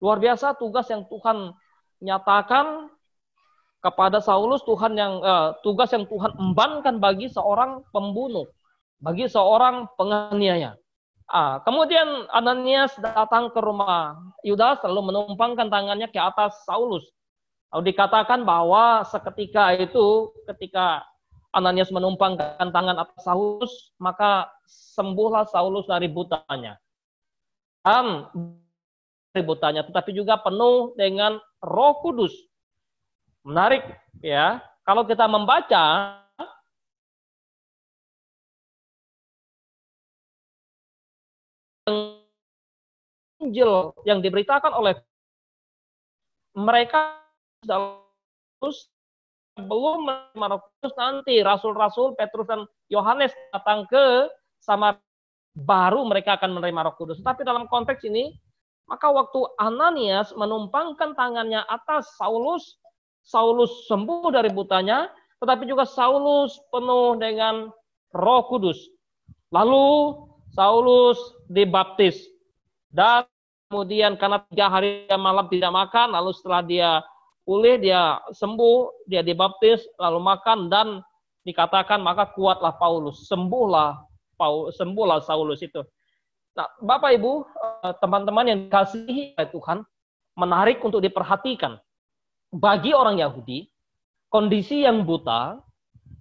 Luar biasa tugas yang Tuhan nyatakan kepada Saulus, tugas yang Tuhan embankan bagi seorang pembunuh, bagi seorang penganiaya. Kemudian Ananias datang ke rumah Yudas lalu menumpangkan tangannya ke atas Saulus. Lalu dikatakan bahwa seketika itu, ketika Ananias menumpangkan tangan atas Saulus, maka sembuhlah Saulus dari butanya. Dan dari butanya, tetapi juga penuh dengan Roh Kudus. Menarik ya, kalau kita membaca Injil yang diberitakan oleh mereka belum menerima Roh Kudus, nanti rasul-rasul Petrus dan Yohanes datang ke Samaria, baru mereka akan menerima Roh Kudus. Tapi dalam konteks ini, maka waktu Ananias menumpangkan tangannya atas Saulus, Saulus sembuh dari butanya, tetapi juga Saulus penuh dengan Roh Kudus. Lalu Saulus dibaptis, dan kemudian karena 3 hari dan malam tidak makan, lalu setelah dia pulih, dia sembuh, dia dibaptis, lalu makan, dan dikatakan maka kuatlah Paulus, sembuhlah Saulus itu. Nah, Bapak Ibu, teman-teman yang dikasihi oleh Tuhan, menarik untuk diperhatikan. Bagi orang Yahudi, kondisi yang buta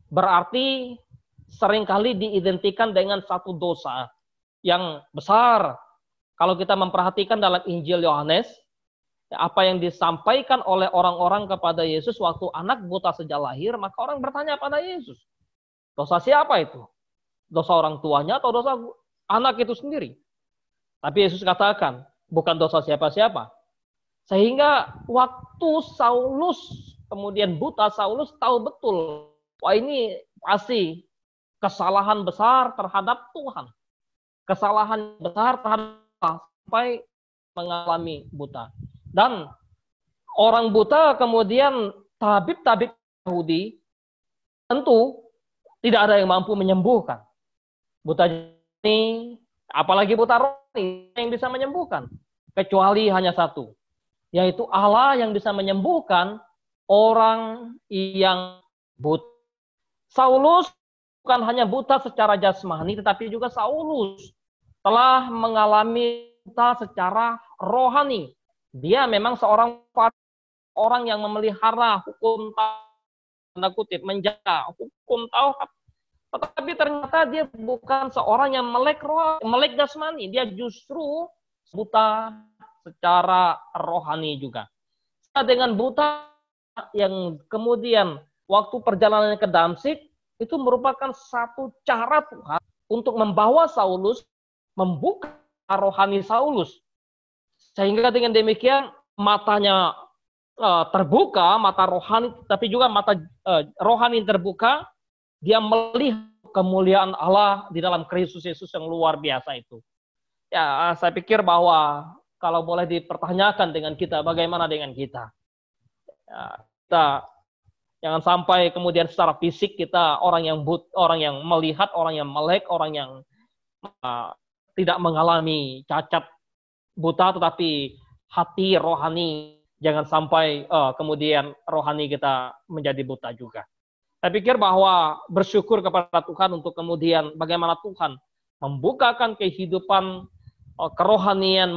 berarti seringkali diidentikan dengan satu dosa yang besar. Kalau kita memperhatikan dalam Injil Yohanes, apa yang disampaikan oleh orang-orang kepada Yesus waktu anak buta sejak lahir, maka orang bertanya pada Yesus, dosa siapa itu? Dosa orang tuanya atau dosa anak itu sendiri? Tapi Yesus katakan, bukan dosa siapa-siapa. Sehingga waktu Saulus, kemudian buta, Saulus tahu betul, wah ini pasti kesalahan besar terhadap Tuhan. Kesalahan besar terhadap Tuhan, sampai mengalami buta. Dan orang buta kemudian tabib-tabib Yahudi tentu tidak ada yang mampu menyembuhkan. Buta ini, apalagi buta rohani yang bisa menyembuhkan. Kecuali hanya satu, yaitu Allah yang bisa menyembuhkan orang yang buta. Saulus bukan hanya buta secara jasmani, tetapi juga Saulus telah mengalami buta secara rohani. Dia memang seorang orang yang memelihara hukum tanda kutip, menjaga hukum Taurat. Tetapi ternyata dia bukan seorang yang melek jasmani. Dia justru buta secara rohani juga. Dengan buta yang kemudian waktu perjalanannya ke Damsyik, itu merupakan satu cara Tuhan untuk membawa Saulus, membuka rohani Saulus. Sehingga dengan demikian matanya terbuka, mata rohani, tapi juga mata rohani terbuka, dia melihat kemuliaan Allah di dalam Kristus Yesus yang luar biasa itu. Ya, saya pikir bahwa kalau boleh dipertanyakan dengan kita, bagaimana dengan kita? Ya, kita jangan sampai kemudian secara fisik kita orang yang melihat, orang yang melek, orang yang tidak mengalami cacat buta, tetapi hati rohani jangan sampai kemudian rohani kita menjadi buta juga. Saya pikir bahwa bersyukur kepada Tuhan untuk kemudian bagaimana Tuhan membukakan kehidupan kerohanian,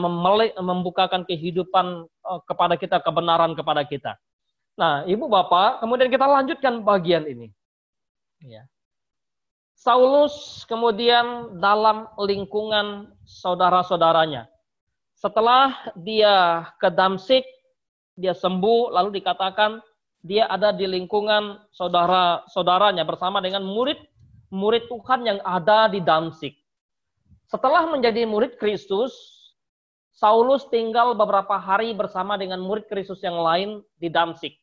membukakan kehidupan kepada kita, kebenaran kepada kita. Nah, Ibu Bapak, kemudian kita lanjutkan bagian ini. Ya. Saulus kemudian dalam lingkungan saudara-saudaranya. Setelah dia ke Damsyik, dia sembuh, lalu dikatakan dia ada di lingkungan saudara-saudaranya bersama dengan murid Tuhan yang ada di Damsyik. Setelah menjadi murid Kristus, Saulus tinggal beberapa hari bersama dengan murid Kristus yang lain di Damsyik.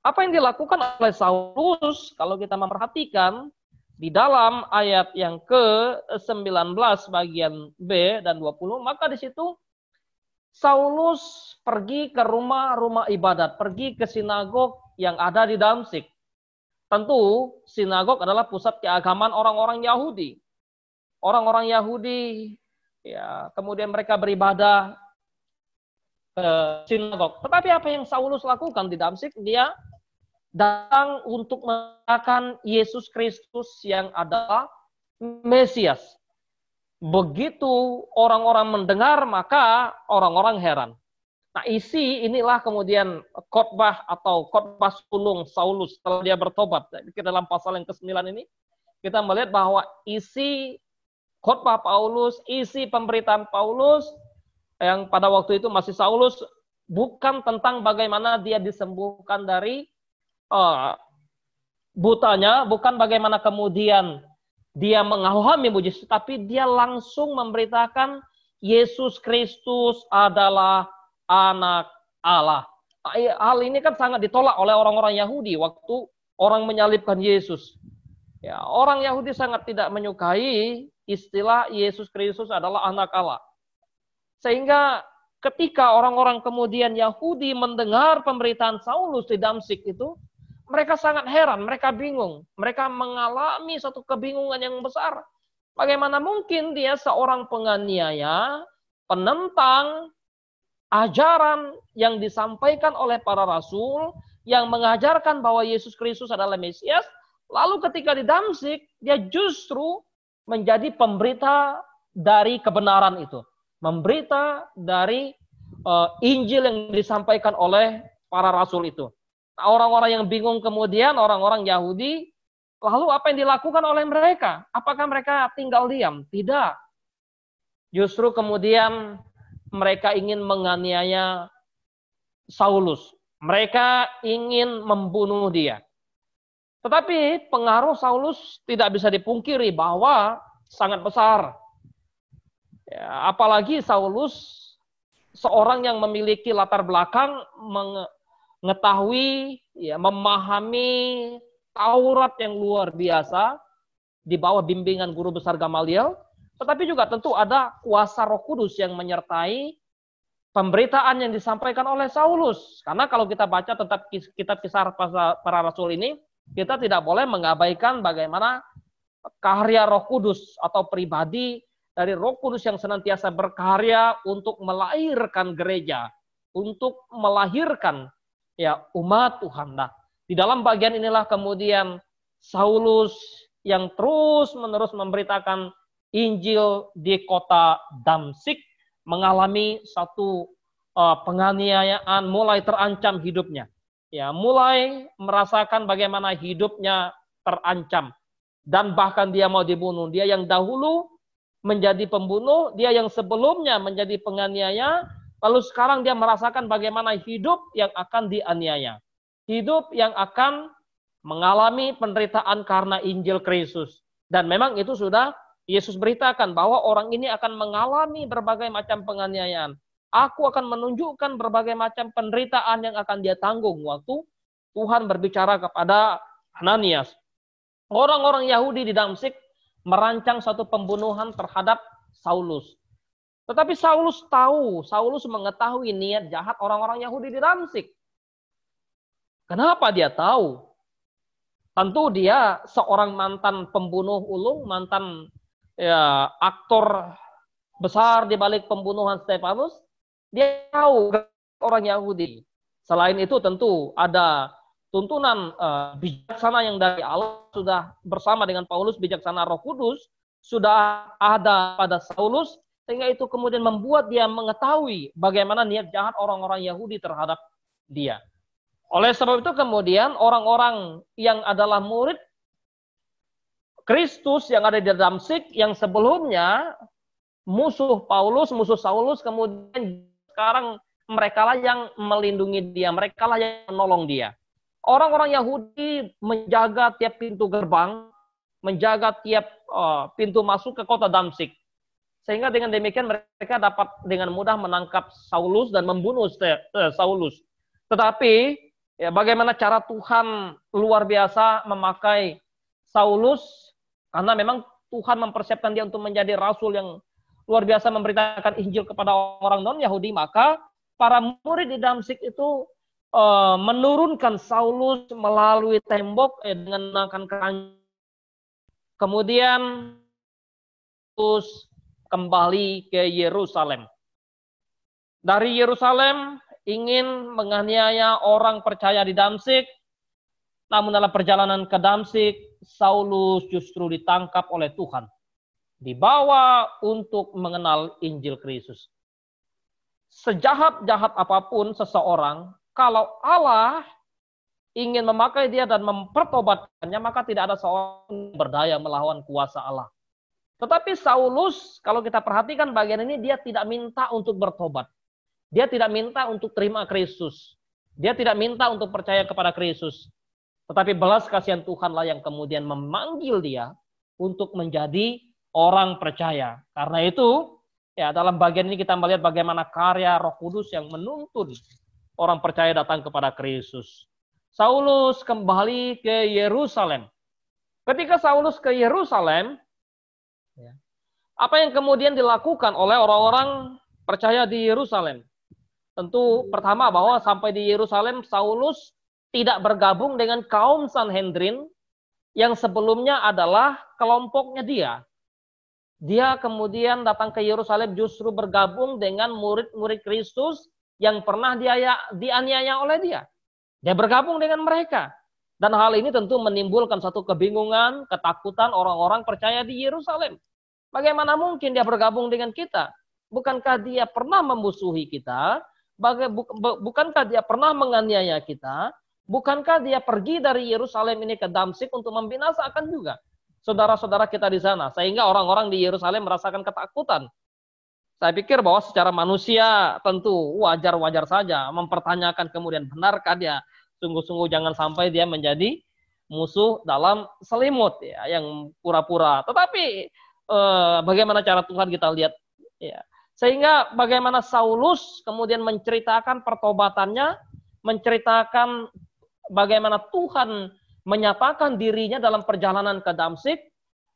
Apa yang dilakukan oleh Saulus, kalau kita memperhatikan, di dalam ayat yang ke-19 bagian B dan 20, maka di situ Saulus pergi ke rumah-rumah ibadat, pergi ke sinagog yang ada di Damsyik. Tentu sinagog adalah pusat keagamaan orang-orang Yahudi. Orang-orang Yahudi, ya, kemudian mereka beribadah ke sinagog. Tetapi apa yang Saulus lakukan di Damsyik? Dia datang untuk mengatakan Yesus Kristus yang adalah Mesias. Begitu orang-orang mendengar, maka orang-orang heran. Nah, inilah kemudian khotbah atau khotbah sulung Saulus setelah dia bertobat. Ke dalam pasal yang ke-9 ini, kita melihat bahwa isi khotbah Paulus, isi pemberitaan Paulus, yang pada waktu itu masih Saulus, bukan tentang bagaimana dia disembuhkan dari butanya, bukan bagaimana kemudian dia mengalami mujizat, tapi dia langsung memberitakan Yesus Kristus adalah anak Allah. Hal ini kan sangat ditolak oleh orang-orang Yahudi waktu orang menyalibkan Yesus. Ya, orang Yahudi sangat tidak menyukai istilah Yesus Kristus adalah anak Allah. Sehingga ketika orang-orang kemudian Yahudi mendengar pemberitaan Saulus di Damsyik itu, mereka sangat heran, mereka bingung. Mereka mengalami satu kebingungan yang besar. Bagaimana mungkin dia seorang penganiaya, penentang ajaran yang disampaikan oleh para rasul, yang mengajarkan bahwa Yesus Kristus adalah Mesias, lalu ketika di Damsyik, dia justru menjadi pemberita dari kebenaran itu. Memberita dari Injil yang disampaikan oleh para rasul itu. Orang-orang yang bingung kemudian, orang-orang Yahudi, lalu apa yang dilakukan oleh mereka? Apakah mereka tinggal diam? Tidak. Justru kemudian mereka ingin menganiaya Saulus. Mereka ingin membunuh dia. Tetapi pengaruh Saulus tidak bisa dipungkiri bahwa sangat besar. Ya, apalagi Saulus seorang yang memiliki latar belakang mengetahui, ya, memahami Taurat yang luar biasa di bawah bimbingan guru besar Gamaliel, tetapi juga tentu ada kuasa Roh Kudus yang menyertai pemberitaan yang disampaikan oleh Saulus. Karena kalau kita baca tetap kitab Kisah Para Rasul ini, kita tidak boleh mengabaikan bagaimana karya Roh Kudus atau pribadi dari Roh Kudus yang senantiasa berkarya untuk melahirkan gereja, untuk melahirkan, ya, umat Tuhan. Nah, di dalam bagian inilah kemudian Saulus yang terus-menerus memberitakan Injil di kota Damsyik mengalami satu penganiayaan, mulai terancam hidupnya. Ya, mulai merasakan bagaimana hidupnya terancam. Dan bahkan dia mau dibunuh. Dia yang dahulu menjadi pembunuh, dia yang sebelumnya menjadi penganiaya, lalu sekarang dia merasakan bagaimana hidup yang akan dianiaya. Hidup yang akan mengalami penderitaan karena Injil Kristus. Dan memang itu sudah Yesus beritakan bahwa orang ini akan mengalami berbagai macam penganiayaan. Aku akan menunjukkan berbagai macam penderitaan yang akan dia tanggung waktu Tuhan berbicara kepada Ananias. Orang-orang Yahudi di Damsyik merancang satu pembunuhan terhadap Saulus. Tetapi Saulus tahu, Saulus mengetahui niat jahat orang-orang Yahudi di Damsyik. Kenapa dia tahu? Tentu dia seorang mantan pembunuh ulung, mantan, ya, aktor besar di balik pembunuhan Stefanus. Dia tahu orang Yahudi. Selain itu tentu ada tuntunan bijaksana yang dari Allah sudah bersama dengan Paulus, bijaksana Roh Kudus sudah ada pada Saulus, sehingga itu kemudian membuat dia mengetahui bagaimana niat jahat orang-orang Yahudi terhadap dia. Oleh sebab itu kemudian orang-orang yang adalah murid Kristus yang ada di Damsyik, yang sebelumnya musuh Paulus, musuh Saulus, kemudian sekarang merekalah yang melindungi dia, merekalah yang menolong dia. Orang-orang Yahudi menjaga tiap pintu gerbang, menjaga tiap pintu masuk ke kota Damsyik. Sehingga dengan demikian mereka dapat dengan mudah menangkap Saulus dan membunuh Saulus. Tetapi ya, bagaimana cara Tuhan luar biasa memakai Saulus, karena memang Tuhan mempersiapkan dia untuk menjadi rasul yang luar biasa memberitakan Injil kepada orang non-Yahudi, maka para murid di Damsyik itu menurunkan Saulus melalui tembok dengan menggunakan keranjang. Kemudian terus kembali ke Yerusalem. Dari Yerusalem ingin menganiaya orang percaya di Damsyik, namun dalam perjalanan ke Damsyik, Saulus justru ditangkap oleh Tuhan, dibawa untuk mengenal Injil Kristus. Sejahat-jahat apapun seseorang, kalau Allah ingin memakai dia dan mempertobatkannya, maka tidak ada seorang yang berdaya melawan kuasa Allah. Tetapi Saulus, kalau kita perhatikan bagian ini, dia tidak minta untuk bertobat. Dia tidak minta untuk terima Kristus. Dia tidak minta untuk percaya kepada Kristus. Tetapi belas kasihan Tuhanlah yang kemudian memanggil dia untuk menjadi orang percaya. Karena itu, ya, dalam bagian ini kita melihat bagaimana karya Roh Kudus yang menuntun orang percaya datang kepada Kristus. Saulus kembali ke Yerusalem. Ketika Saulus ke Yerusalem, apa yang kemudian dilakukan oleh orang-orang percaya di Yerusalem? Tentu pertama bahwa sampai di Yerusalem, Saulus tidak bergabung dengan kaum Sanhedrin yang sebelumnya adalah kelompoknya dia. Dia kemudian datang ke Yerusalem justru bergabung dengan murid-murid Kristus yang pernah dianiaya oleh dia. Dia bergabung dengan mereka. Dan hal ini tentu menimbulkan satu kebingungan, ketakutan orang-orang percaya di Yerusalem. Bagaimana mungkin dia bergabung dengan kita? Bukankah dia pernah memusuhi kita? Bukankah dia pernah menganiaya kita? Bukankah dia pergi dari Yerusalem ini ke Damsyik untuk membinasakan juga saudara-saudara kita di sana? Sehingga orang-orang di Yerusalem merasakan ketakutan. Saya pikir bahwa secara manusia tentu wajar-wajar saja mempertanyakan kemudian benarkah dia, sungguh-sungguh jangan sampai dia menjadi musuh dalam selimut ya, yang pura-pura. Tetapi bagaimana cara Tuhan kita lihat ya. Sehingga bagaimana Saulus kemudian menceritakan pertobatannya, menceritakan bagaimana Tuhan menyatakan dirinya dalam perjalanan ke Damsyik,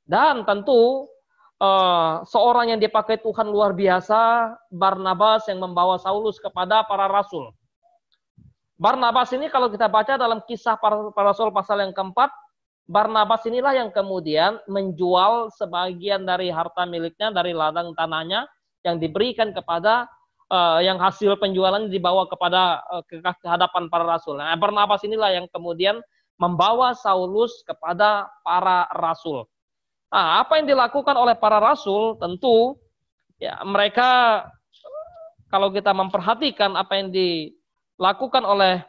dan tentu seorang yang dipakai Tuhan luar biasa, Barnabas yang membawa Saulus kepada para rasul. Barnabas ini kalau kita baca dalam kisah para rasul pasal yang keempat, Barnabas inilah yang kemudian menjual sebagian dari harta miliknya, dari ladang tanahnya, yang diberikan kepada yang hasil penjualan dibawa kepada ke hadapan para rasul. Nah, Barnabas inilah yang kemudian membawa Saulus kepada para rasul. Nah, apa yang dilakukan oleh para rasul tentu ya mereka, kalau kita memperhatikan apa yang dilakukan oleh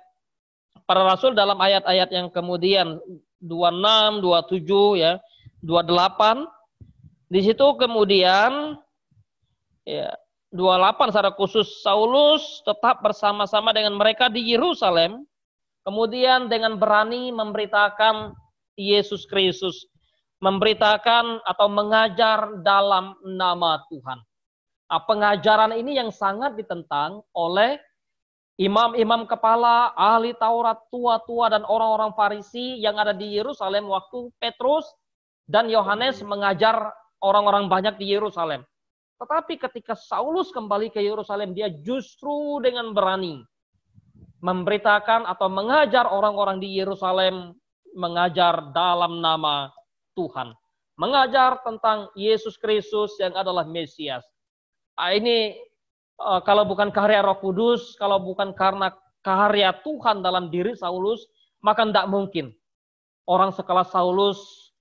para rasul dalam ayat-ayat yang kemudian 26, 27 ya, 28 di situ kemudian ya 28 secara khusus Saulus tetap bersama-sama dengan mereka di Yerusalem, kemudian dengan berani memberitakan Yesus Kristus, memberitakan atau mengajar dalam nama Tuhan. Nah, pengajaran ini yang sangat ditentang oleh imam-imam kepala, ahli Taurat, tua-tua, dan orang-orang Farisi yang ada di Yerusalem waktu Petrus dan Yohanes mengajar orang-orang banyak di Yerusalem. Tetapi ketika Saulus kembali ke Yerusalem, dia justru dengan berani memberitakan atau mengajar orang-orang di Yerusalem, mengajar dalam nama Tuhan. Mengajar tentang Yesus Kristus yang adalah Mesias. Nah, ini kalau bukan karya Roh Kudus, kalau bukan karena karya Tuhan dalam diri Saulus, maka tidak mungkin orang sekelas Saulus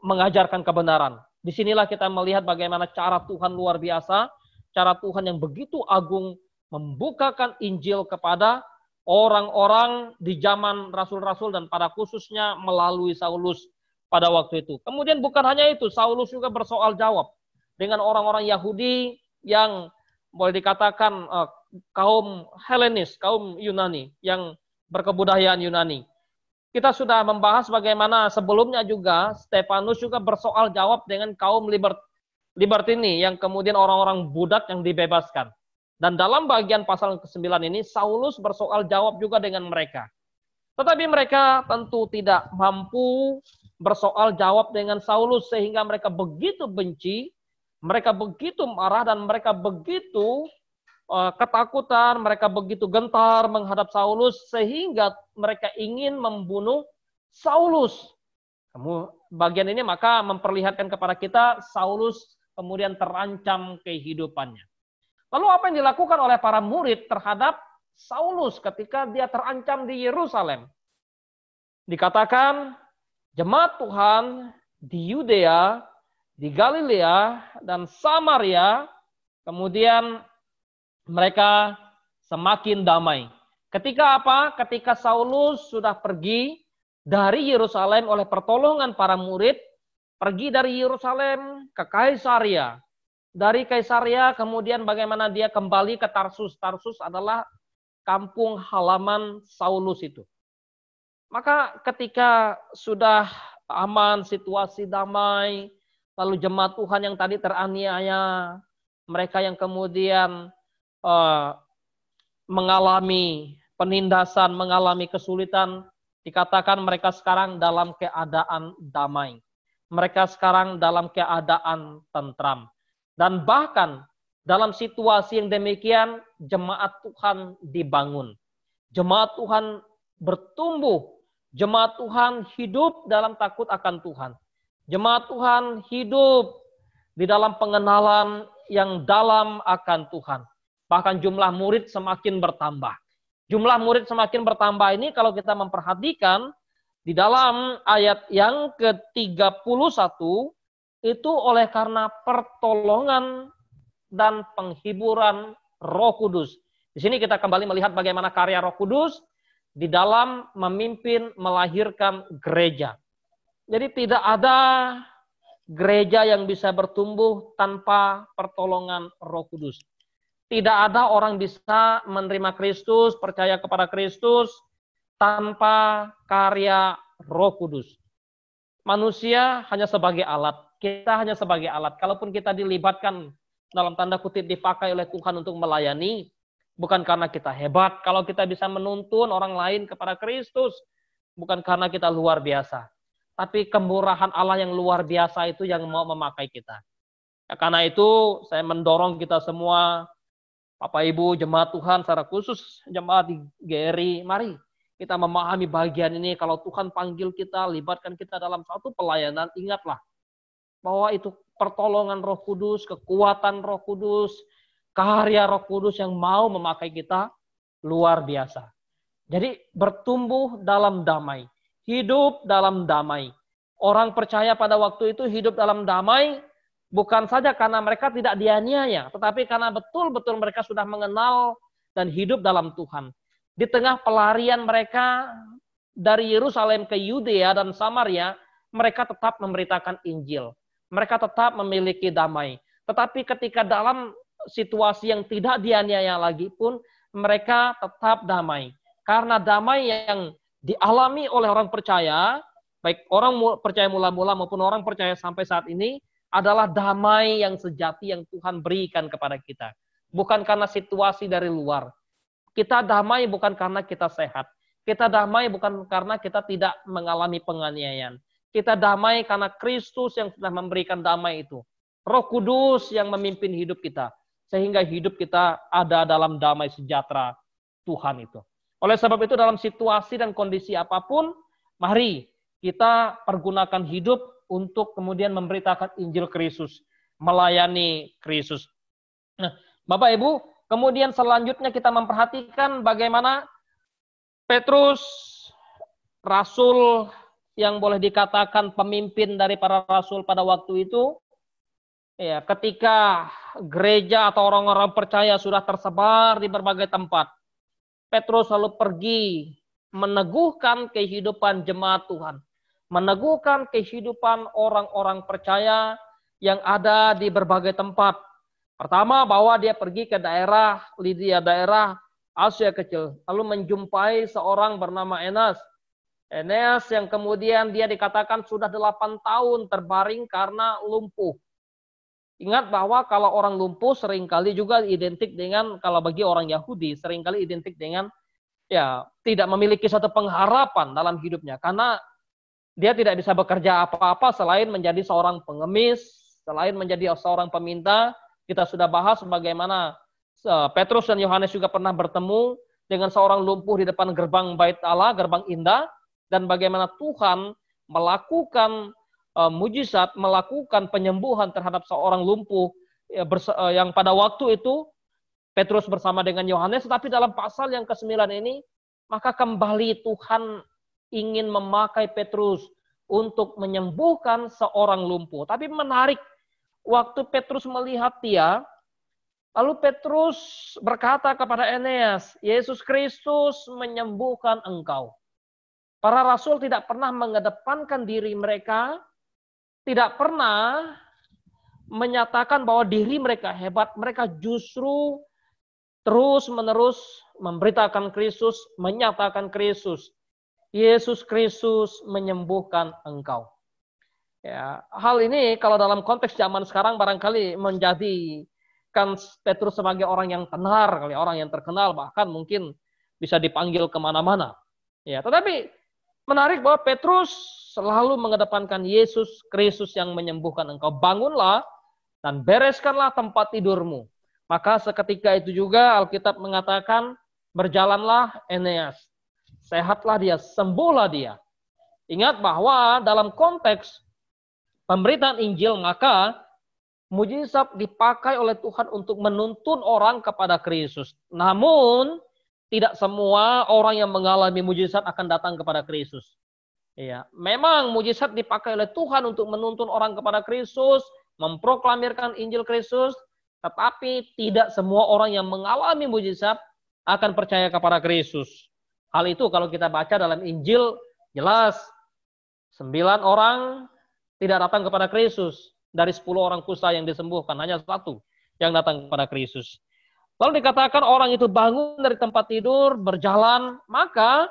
mengajarkan kebenaran. Disinilah kita melihat bagaimana cara Tuhan luar biasa, cara Tuhan yang begitu agung membukakan Injil kepada orang-orang di zaman rasul-rasul dan pada khususnya melalui Saulus pada waktu itu. Kemudian bukan hanya itu, Saulus juga bersoal jawab dengan orang-orang Yahudi yang boleh dikatakan kaum Helenis, kaum Yunani, yang berkebudayaan Yunani. Kita sudah membahas bagaimana sebelumnya juga Stefanus juga bersoal jawab dengan kaum libertini, yang kemudian orang-orang budak yang dibebaskan. Dan dalam bagian pasal ke-9 ini, Saulus bersoal jawab juga dengan mereka. Tetapi mereka tentu tidak mampu bersoal jawab dengan Saulus, sehingga mereka begitu benci, mereka begitu marah, dan mereka begitu ketakutan, mereka begitu gentar menghadap Saulus, sehingga mereka ingin membunuh Saulus. Bagian ini maka memperlihatkan kepada kita Saulus kemudian terancam kehidupannya. Lalu apa yang dilakukan oleh para murid terhadap Saulus ketika dia terancam di Yerusalem? Dikatakan jemaat Tuhan di Yudea, di Galilea, dan Samaria, kemudian mereka semakin damai. Ketika apa? Ketika Saulus sudah pergi dari Yerusalem oleh pertolongan para murid, pergi dari Yerusalem ke Kaisaria. Dari Kaisaria kemudian bagaimana dia kembali ke Tarsus. Tarsus adalah kampung halaman Saulus itu. Maka ketika sudah aman, situasi damai, lalu jemaat Tuhan yang tadi teraniaya, mereka yang kemudian mengalami penindasan, mengalami kesulitan, dikatakan mereka sekarang dalam keadaan damai. Mereka sekarang dalam keadaan tentram. Dan bahkan dalam situasi yang demikian, jemaat Tuhan dibangun. Jemaat Tuhan bertumbuh. Jemaat Tuhan hidup dalam takut akan Tuhan. Jemaat Tuhan hidup di dalam pengenalan yang dalam akan Tuhan. Bahkan jumlah murid semakin bertambah. Jumlah murid semakin bertambah ini kalau kita memperhatikan di dalam ayat yang ke-31 itu oleh karena pertolongan dan penghiburan Roh Kudus. Di sini kita kembali melihat bagaimana karya Roh Kudus di dalam memimpin melahirkan gereja. Jadi tidak ada gereja yang bisa bertumbuh tanpa pertolongan Roh Kudus. Tidak ada orang bisa menerima Kristus, percaya kepada Kristus tanpa karya Roh Kudus. Manusia hanya sebagai alat. Kita hanya sebagai alat. Kalaupun kita dilibatkan dalam tanda kutip dipakai oleh Tuhan untuk melayani, bukan karena kita hebat. Kalau kita bisa menuntun orang lain kepada Kristus, bukan karena kita luar biasa. Tapi kemurahan Allah yang luar biasa itu yang mau memakai kita. Ya, karena itu saya mendorong kita semua, Bapak Ibu, jemaat Tuhan, secara khusus jemaat di GRI, mari kita memahami bagian ini. Kalau Tuhan panggil kita, libatkan kita dalam satu pelayanan, ingatlah bahwa itu pertolongan Roh Kudus, kekuatan Roh Kudus, karya Roh Kudus yang mau memakai kita luar biasa. Jadi bertumbuh dalam damai, hidup dalam damai. Orang percaya pada waktu itu hidup dalam damai, bukan saja karena mereka tidak dianiaya, tetapi karena betul-betul mereka sudah mengenal dan hidup dalam Tuhan. Di tengah pelarian mereka dari Yerusalem ke Yudea dan Samaria, mereka tetap memberitakan Injil. Mereka tetap memiliki damai. Tetapi ketika dalam situasi yang tidak dianiaya lagi pun, mereka tetap damai. Karena damai yang dialami oleh orang percaya, baik orang percaya mula-mula maupun orang percaya sampai saat ini, adalah damai yang sejati yang Tuhan berikan kepada kita. Bukan karena situasi dari luar. Kita damai bukan karena kita sehat. Kita damai bukan karena kita tidak mengalami penganiayaan. Kita damai karena Kristus yang sudah memberikan damai itu. Roh Kudus yang memimpin hidup kita. Sehingga hidup kita ada dalam damai sejahtera Tuhan itu. Oleh sebab itu dalam situasi dan kondisi apapun, mari kita pergunakan hidup untuk kemudian memberitakan Injil Kristus. Melayani Kristus. Nah, Bapak Ibu, kemudian selanjutnya kita memperhatikan bagaimana Petrus, rasul yang boleh dikatakan pemimpin dari para rasul pada waktu itu, ya, ketika gereja atau orang-orang percaya sudah tersebar di berbagai tempat, Petrus lalu pergi meneguhkan kehidupan jemaat Tuhan, meneguhkan kehidupan orang-orang percaya yang ada di berbagai tempat. Pertama, bahwa dia pergi ke daerah Lydia, daerah Asia Kecil, lalu menjumpai seorang bernama Eneas. Eneas yang kemudian dia dikatakan sudah 8 tahun terbaring karena lumpuh. Ingat bahwa kalau orang lumpuh seringkali juga identik dengan, kalau bagi orang Yahudi, seringkali identik dengan ya tidak memiliki satu pengharapan dalam hidupnya. Karena dia tidak bisa bekerja apa-apa selain menjadi seorang pengemis, selain menjadi seorang peminta. Kita sudah bahas bagaimana Petrus dan Yohanes juga pernah bertemu dengan seorang lumpuh di depan gerbang Bait Allah, gerbang indah, dan bagaimana Tuhan melakukan mujizat, melakukan penyembuhan terhadap seorang lumpuh yang pada waktu itu Petrus bersama dengan Yohanes. Tetapi dalam pasal yang ke-9 ini, maka kembali Tuhan ingin memakai Petrus untuk menyembuhkan seorang lumpuh. Tapi menarik, waktu Petrus melihat dia, lalu Petrus berkata kepada Eneas, Yesus Kristus menyembuhkan engkau. Para rasul tidak pernah mengedepankan diri mereka, tidak pernah menyatakan bahwa diri mereka hebat. Mereka justru terus-menerus memberitakan Kristus, menyatakan Kristus. Yesus Kristus menyembuhkan engkau. Ya, hal ini kalau dalam konteks zaman sekarang barangkali menjadikan Petrus sebagai orang yang tenar, kali orang yang terkenal, bahkan mungkin bisa dipanggil kemana-mana. Ya, tetapi menarik bahwa Petrus selalu mengedepankan Yesus Kristus yang menyembuhkan engkau. Bangunlah dan bereskanlah tempat tidurmu. Maka seketika itu juga Alkitab mengatakan, berjalanlah Eneas. Sehatlah dia, sembuhlah dia. Ingat bahwa dalam konteks pemberitaan Injil, maka mujizat dipakai oleh Tuhan untuk menuntun orang kepada Kristus. Namun, tidak semua orang yang mengalami mujizat akan datang kepada Kristus. Ya, memang mujizat dipakai oleh Tuhan untuk menuntun orang kepada Kristus, memproklamirkan Injil Kristus, tetapi tidak semua orang yang mengalami mujizat akan percaya kepada Kristus. Hal itu kalau kita baca dalam Injil, jelas 9 orang tidak datang kepada Kristus. Dari 10 orang kusta yang disembuhkan, hanya 1 yang datang kepada Kristus. Lalu dikatakan orang itu bangun dari tempat tidur, berjalan, maka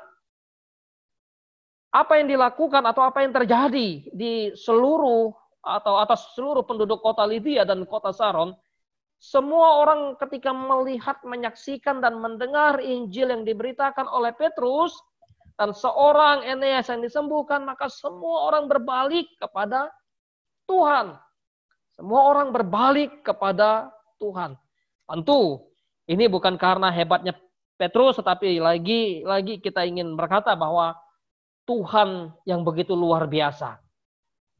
apa yang dilakukan atau apa yang terjadi di seluruh atau atas seluruh penduduk kota Lydia dan kota Saron, semua orang ketika melihat, menyaksikan, dan mendengar Injil yang diberitakan oleh Petrus, dan seorang Eneas yang disembuhkan, maka semua orang berbalik kepada Tuhan. Semua orang berbalik kepada Tuhan. Tentu, ini bukan karena hebatnya Petrus, tetapi lagi kita ingin berkata bahwa Tuhan yang begitu luar biasa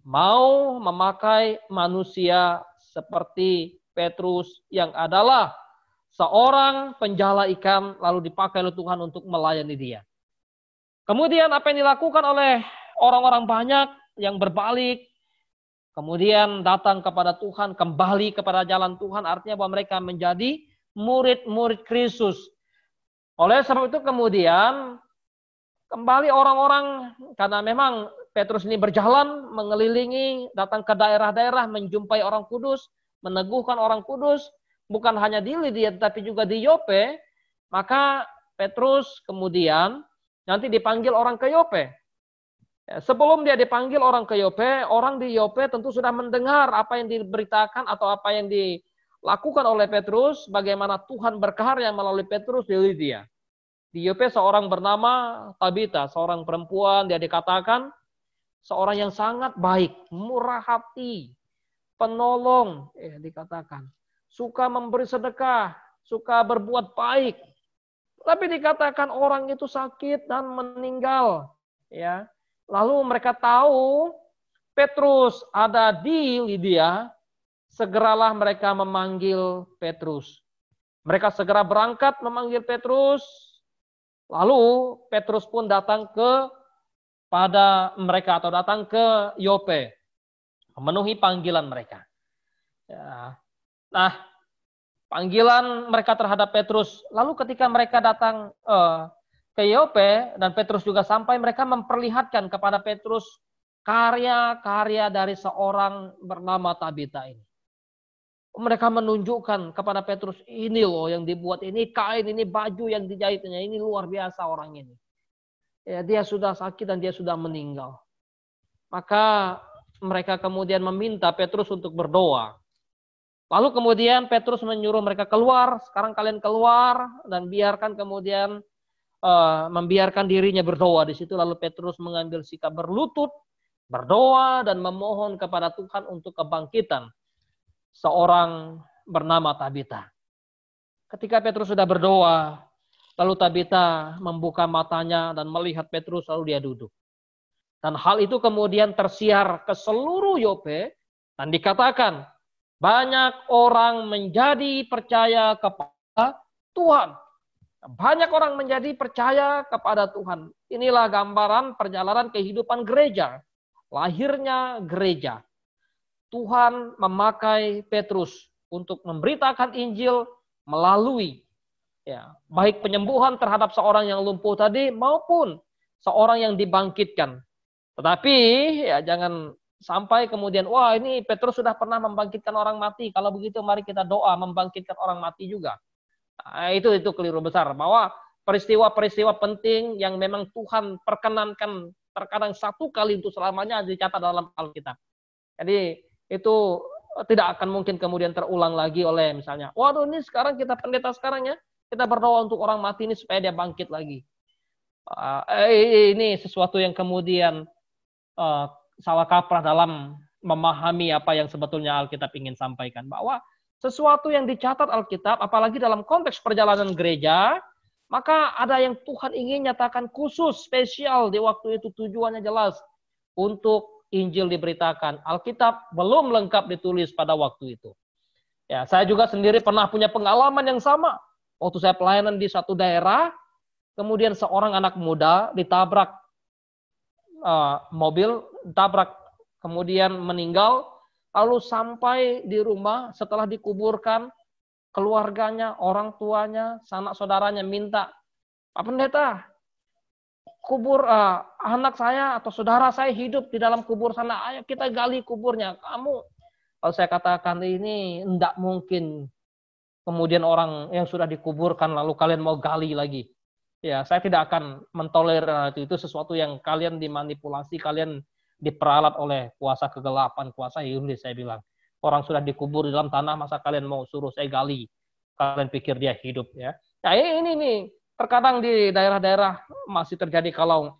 mau memakai manusia seperti Petrus yang adalah seorang penjala ikan lalu dipakai oleh Tuhan untuk melayani dia. Kemudian apa yang dilakukan oleh orang-orang banyak yang berbalik, kemudian datang kepada Tuhan, kembali kepada jalan Tuhan, artinya bahwa mereka menjadi murid-murid Kristus. Oleh sebab itu kemudian kembali orang-orang, karena memang Petrus ini berjalan, mengelilingi, datang ke daerah-daerah, menjumpai orang kudus, meneguhkan orang kudus, bukan hanya di Lydia, tetapi juga di Yope, maka Petrus kemudian nanti dipanggil orang ke Yope. Sebelum dia dipanggil orang ke Yope, orang di Yope tentu sudah mendengar apa yang diberitakan atau apa yang dilakukan oleh Petrus, bagaimana Tuhan berkarya melalui Petrus di Lydia. Di Yope seorang bernama Tabita, seorang perempuan, dia dikatakan seorang yang sangat baik, murah hati, penolong, dikatakan. Suka memberi sedekah, suka berbuat baik. Tapi dikatakan orang itu sakit dan meninggal. Ya. Lalu mereka tahu Petrus ada di Lydia, segeralah mereka memanggil Petrus. Mereka segera berangkat memanggil Petrus. Lalu Petrus pun datang pada mereka atau datang ke Yope, memenuhi panggilan mereka. Ya. Nah, panggilan mereka terhadap Petrus. Lalu ketika mereka datang ke Yope dan Petrus juga sampai, mereka memperlihatkan kepada Petrus karya-karya dari seorang bernama Tabita ini. Mereka menunjukkan kepada Petrus, ini loh yang dibuat, ini kain, ini baju yang dijahitnya, ini luar biasa orang ini. Ya, dia sudah sakit dan dia sudah meninggal. Maka mereka kemudian meminta Petrus untuk berdoa. Lalu kemudian Petrus menyuruh mereka keluar, sekarang kalian keluar dan biarkan kemudian membiarkan dirinya berdoa di situ. Lalu Petrus mengambil sikap berlutut, berdoa dan memohon kepada Tuhan untuk kebangkitan seorang bernama Tabita. Ketika Petrus sudah berdoa, lalu Tabita membuka matanya dan melihat Petrus, lalu dia duduk. Dan hal itu kemudian tersiar ke seluruh Yope dan dikatakan banyak orang menjadi percaya kepada Tuhan. Banyak orang menjadi percaya kepada Tuhan. Inilah gambaran perjalanan kehidupan gereja. Lahirnya gereja. Tuhan memakai Petrus untuk memberitakan Injil melalui baik penyembuhan terhadap seorang yang lumpuh tadi maupun seorang yang dibangkitkan. Tetapi jangan sampai kemudian, wah ini Petrus sudah pernah membangkitkan orang mati. Kalau begitu mari kita doa membangkitkan orang mati juga. Nah, itu keliru besar. Bahwa peristiwa-peristiwa penting yang memang Tuhan perkenankan terkadang satu kali untuk selamanya dicatat dalam Alkitab. Jadi itu tidak akan mungkin kemudian terulang lagi oleh misalnya, waduh ini sekarang kita pendeta sekarang ya, kita berdoa untuk orang mati ini supaya dia bangkit lagi. Ini sesuatu yang kemudian salah kaprah dalam memahami apa yang sebetulnya Alkitab ingin sampaikan. Bahwa sesuatu yang dicatat Alkitab, apalagi dalam konteks perjalanan gereja, maka ada yang Tuhan ingin nyatakan khusus, spesial di waktu itu, tujuannya jelas untuk Injil diberitakan. Alkitab belum lengkap ditulis pada waktu itu. Ya, saya juga sendiri pernah punya pengalaman yang sama. Waktu saya pelayanan di satu daerah, kemudian seorang anak muda ditabrak mobil, ditabrak, kemudian meninggal. Lalu sampai di rumah, setelah dikuburkan, keluarganya, orang tuanya, sanak saudaranya minta, Pak Pendeta, kubur anak saya atau saudara saya hidup di dalam kubur sana, ayo kita gali kuburnya. Kalau saya katakan ini tidak mungkin. Kemudian orang yang sudah dikuburkan lalu kalian mau gali lagi. Ya, saya tidak akan mentolerir itu sesuatu yang kalian dimanipulasi, kalian diperalat oleh kuasa kegelapan, kuasa iblis. Saya bilang, orang sudah dikubur di dalam tanah, masa kalian mau suruh saya gali? Kalian pikir dia hidup ya? Nah ini nih, terkadang di daerah-daerah masih terjadi kalau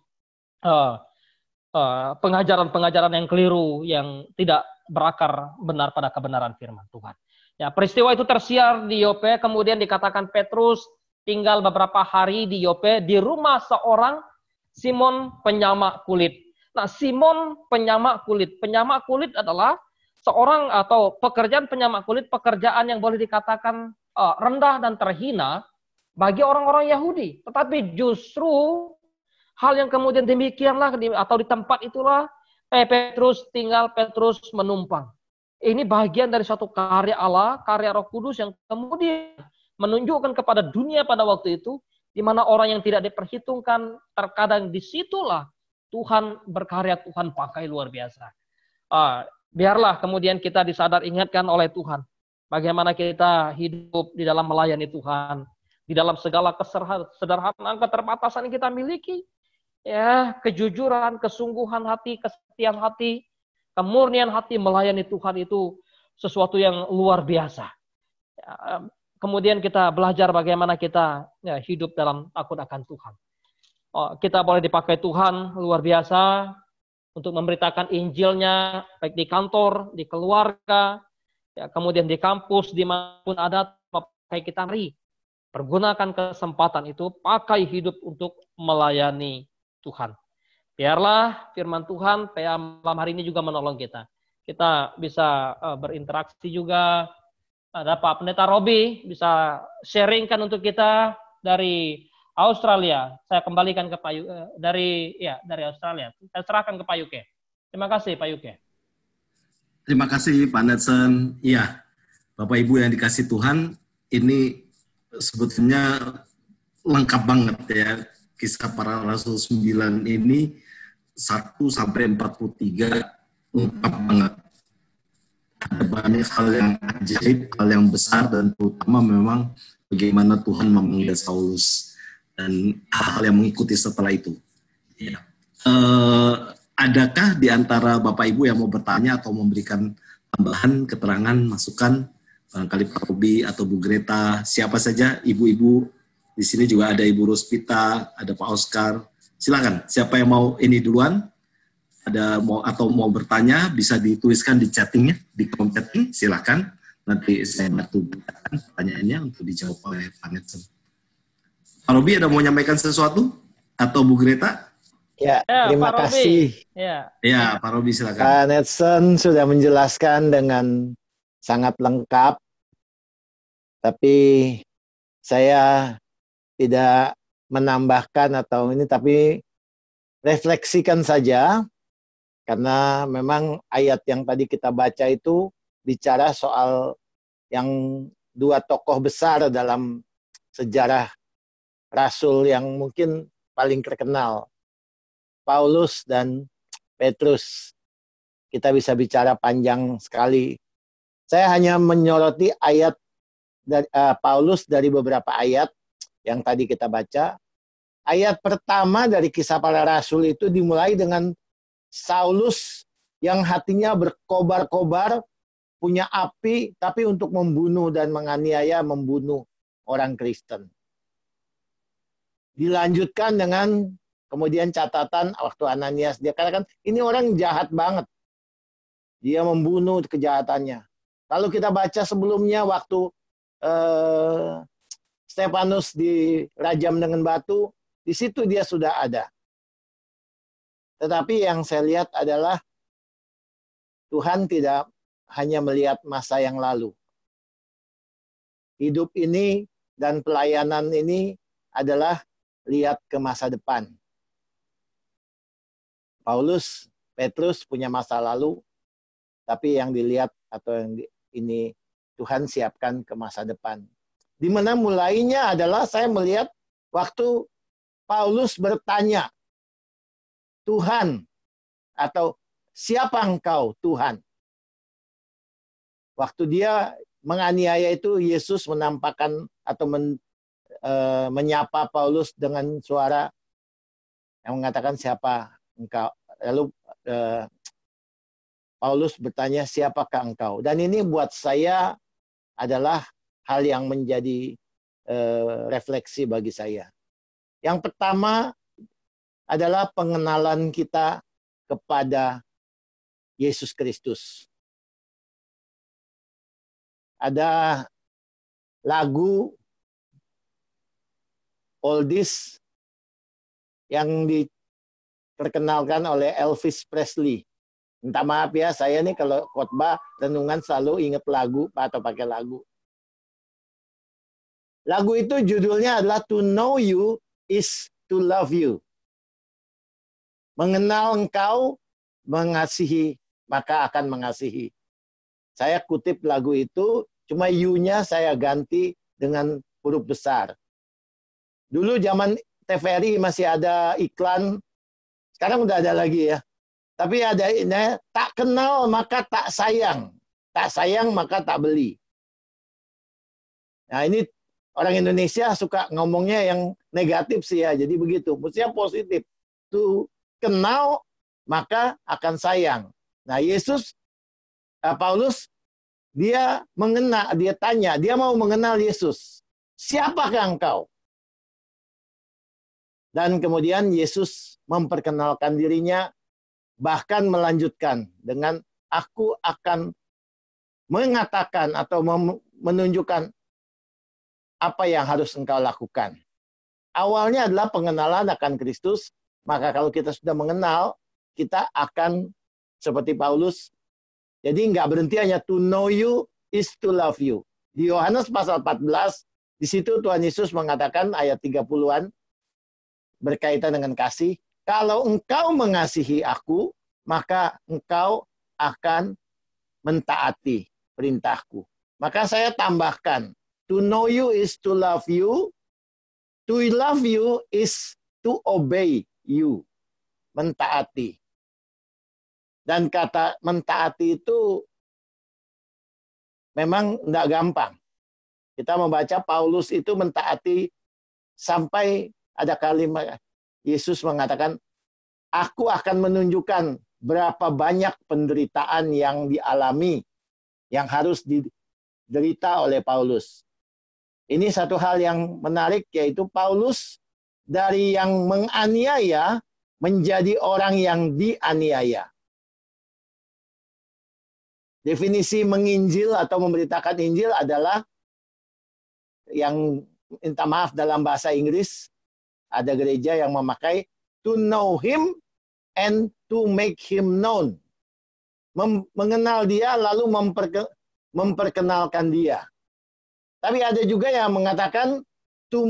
pengajaran-pengajaran yang keliru, yang tidak berakar benar pada kebenaran firman Tuhan. Ya, peristiwa itu tersiar di Yope, kemudian dikatakan Petrus tinggal beberapa hari di Yope di rumah seorang Simon penyamak kulit. Nah, Simon penyamak kulit adalah seorang atau pekerjaan penyamak kulit, pekerjaan yang boleh dikatakan rendah dan terhina bagi orang-orang Yahudi. Tetapi justru hal yang kemudian demikianlah atau di tempat itulah Petrus menumpang. Ini bagian dari suatu karya Allah, karya Roh Kudus yang kemudian menunjukkan kepada dunia pada waktu itu, di mana orang yang tidak diperhitungkan, terkadang disitulah Tuhan berkarya, Tuhan pakai luar biasa. Biarlah kemudian kita disadar ingatkan oleh Tuhan, bagaimana kita hidup di dalam melayani Tuhan, di dalam segala kesederhanaan, keterbatasan yang kita miliki, ya, kejujuran, kesungguhan hati, kesetiaan hati, kemurnian hati melayani Tuhan itu sesuatu yang luar biasa. Kemudian kita belajar bagaimana kita hidup dalam takut akan Tuhan. Kita boleh dipakai Tuhan luar biasa untuk memberitakan Injilnya, baik di kantor, di keluarga, ya, kemudian di kampus, dimanapun ada, pakai kita mari. Pergunakan kesempatan itu, pakai hidup untuk melayani Tuhan. Biarlah firman Tuhan malam hari ini juga menolong kita. Kita bisa berinteraksi juga. Ada Pak Pendeta Robi bisa sharingkan untuk kita dari Australia. Saya kembalikan ke Pak dari Australia. Saya serahkan ke Pak Yuke. Terima kasih Pak Yuke. Terima kasih Pak Nelson. Iya, Bapak Ibu yang dikasih Tuhan, ini sebetulnya lengkap banget ya. Kisah Para Rasul 9 ini 1 sampai 43 lengkap banget. Ada banyak hal yang ajaib, hal yang besar, dan terutama memang bagaimana Tuhan memanggil Saulus dan hal yang mengikuti setelah itu. Ya. Adakah di antara Bapak Ibu yang mau bertanya atau memberikan tambahan, keterangan, masukan? Barangkali Pak Robi atau Bu Greta, siapa saja, ibu-ibu. Di sini juga ada Ibu Rospita, ada Pak Oscar. Silakan, siapa yang mau ini duluan? Atau mau bertanya, bisa dituliskan di chattingnya, di kolom chatting, silakan. Nanti saya bantu pertanyaannya untuk dijawab oleh Pak Nelson. Pak Robi ada mau menyampaikan sesuatu? Atau Bu Greta? Ya, terima Pak kasih. Ya, Pak Robi silakan. Pak Nelson sudah menjelaskan dengan sangat lengkap, tapi saya tidak menambahkan atau ini, tapi refleksikan saja, karena memang ayat yang tadi kita baca itu bicara soal yang dua tokoh besar dalam sejarah Rasul yang mungkin paling terkenal, Paulus dan Petrus. Kita bisa bicara panjang sekali. Saya hanya menyoroti ayat dari Paulus dari beberapa ayat yang tadi kita baca. Ayat pertama dari Kisah Para Rasul itu dimulai dengan Saulus yang hatinya berkobar-kobar, punya api, tapi untuk membunuh dan menganiaya, membunuh orang Kristen. Dilanjutkan dengan kemudian catatan waktu Ananias, dia katakan ini orang jahat banget. Dia membunuh kejahatannya. Lalu kita baca sebelumnya waktu Stefanus dirajam dengan batu, di situ dia sudah ada. Tetapi yang saya lihat adalah Tuhan tidak hanya melihat masa yang lalu. Hidup ini dan pelayanan ini adalah lihat ke masa depan. Paulus, Petrus punya masa lalu, tapi yang dilihat atau yang ini Tuhan siapkan ke masa depan. Di mana mulainya adalah saya melihat waktu Paulus bertanya, Tuhan, atau siapa engkau Tuhan? Waktu dia menganiaya itu, Yesus menampakkan atau menyapa Paulus dengan suara yang mengatakan siapa engkau. Lalu Paulus bertanya, siapakah engkau? Dan ini buat saya adalah hal yang menjadi refleksi bagi saya. Yang pertama adalah pengenalan kita kepada Yesus Kristus. Ada lagu oldies yang diperkenalkan oleh Elvis Presley. Minta maaf ya, saya nih kalau khotbah renungan selalu ingat lagu atau pakai lagu. Lagu itu judulnya adalah To Know You is to Love You. Mengenal engkau, mengasihi, maka akan mengasihi. Saya kutip lagu itu, cuma you-nya saya ganti dengan huruf besar. Dulu zaman TVRI masih ada iklan, sekarang udah ada lagi ya. Tapi ada ini, tak kenal maka tak sayang. Tak sayang maka tak beli. Nah ini orang Indonesia suka ngomongnya yang negatif sih ya. Jadi begitu. Mestinya positif. Tuh kenal maka akan sayang. Nah Yesus, Paulus, dia tanya, dia mau mengenal Yesus. Siapakah engkau? Dan kemudian Yesus memperkenalkan dirinya, bahkan melanjutkan dengan aku akan mengatakan atau menunjukkan apa yang harus engkau lakukan. Awalnya adalah pengenalan akan Kristus, maka kalau kita sudah mengenal, kita akan seperti Paulus. Jadi nggak berhenti hanya to know you is to love you. Di Yohanes pasal 14, di situ Tuhan Yesus mengatakan ayat 30-an, berkaitan dengan kasih, kalau engkau mengasihi aku, maka engkau akan mentaati perintahku. Maka saya tambahkan, to know you is to love you, to love you is to obey you, mentaati. Dan kata mentaati itu memang tidak gampang. Kita membaca Paulus itu mentaati sampai ada kalimat Yesus mengatakan, aku akan menunjukkan berapa banyak penderitaan yang dialami, yang harus diderita oleh Paulus. Ini satu hal yang menarik, yaitu Paulus dari yang menganiaya menjadi orang yang dianiaya. Definisi menginjil atau memberitakan Injil adalah yang minta maaf dalam bahasa Inggris, ada gereja yang memakai to know him and to make him known. Mengenal dia lalu memperkenalkan dia. Tapi ada juga yang mengatakan to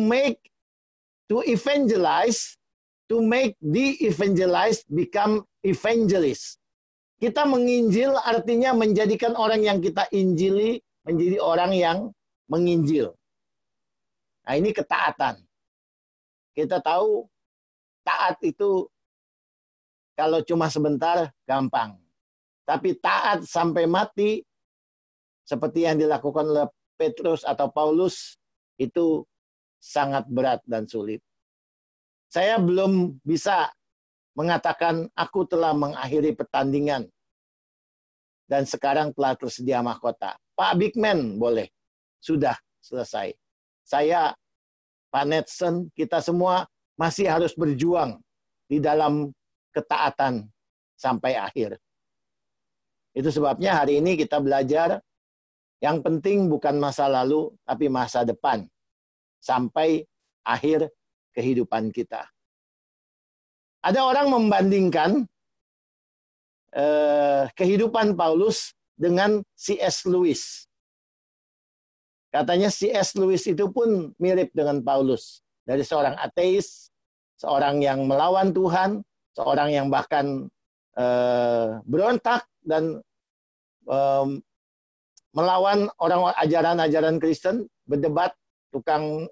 evangelize, to make the evangelized become evangelist. Kita menginjil artinya menjadikan orang yang kita injili menjadi orang yang menginjil. Nah ini ketaatan. Kita tahu taat itu kalau cuma sebentar gampang. Tapi taat sampai mati seperti yang dilakukan oleh Petrus atau Paulus itu sangat berat dan sulit. Saya belum bisa mengatakan aku telah mengakhiri pertandingan dan sekarang telah tersedia mahkota. Pak Big Man boleh. Sudah selesai. Saya, Pak Netson, kita semua masih harus berjuang di dalam ketaatan sampai akhir. Itu sebabnya hari ini kita belajar yang penting bukan masa lalu, tapi masa depan. Sampai akhir kehidupan kita. Ada orang membandingkan kehidupan Paulus dengan C.S. Lewis. Katanya C.S. Lewis itu pun mirip dengan Paulus. Dari seorang ateis, seorang yang melawan Tuhan, seorang yang bahkan berontak dan melawan ajaran-ajaran Kristen, berdebat, tukang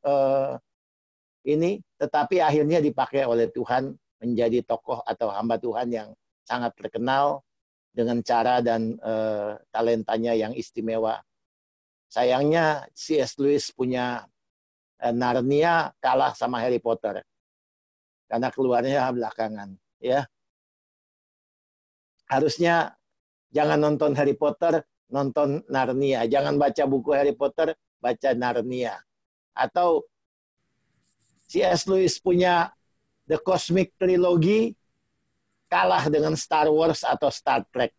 ini. tetapi akhirnya dipakai oleh Tuhan menjadi tokoh atau hamba Tuhan yang sangat terkenal dengan cara dan talentanya yang istimewa. Sayangnya C.S. Lewis punya Narnia kalah sama Harry Potter karena keluarnya belakangan, ya. Harusnya jangan nonton Harry Potter, nonton Narnia. Jangan baca buku Harry Potter, baca Narnia. Atau C.S. Lewis punya The Cosmic Trilogy, kalah dengan Star Wars atau Star Trek.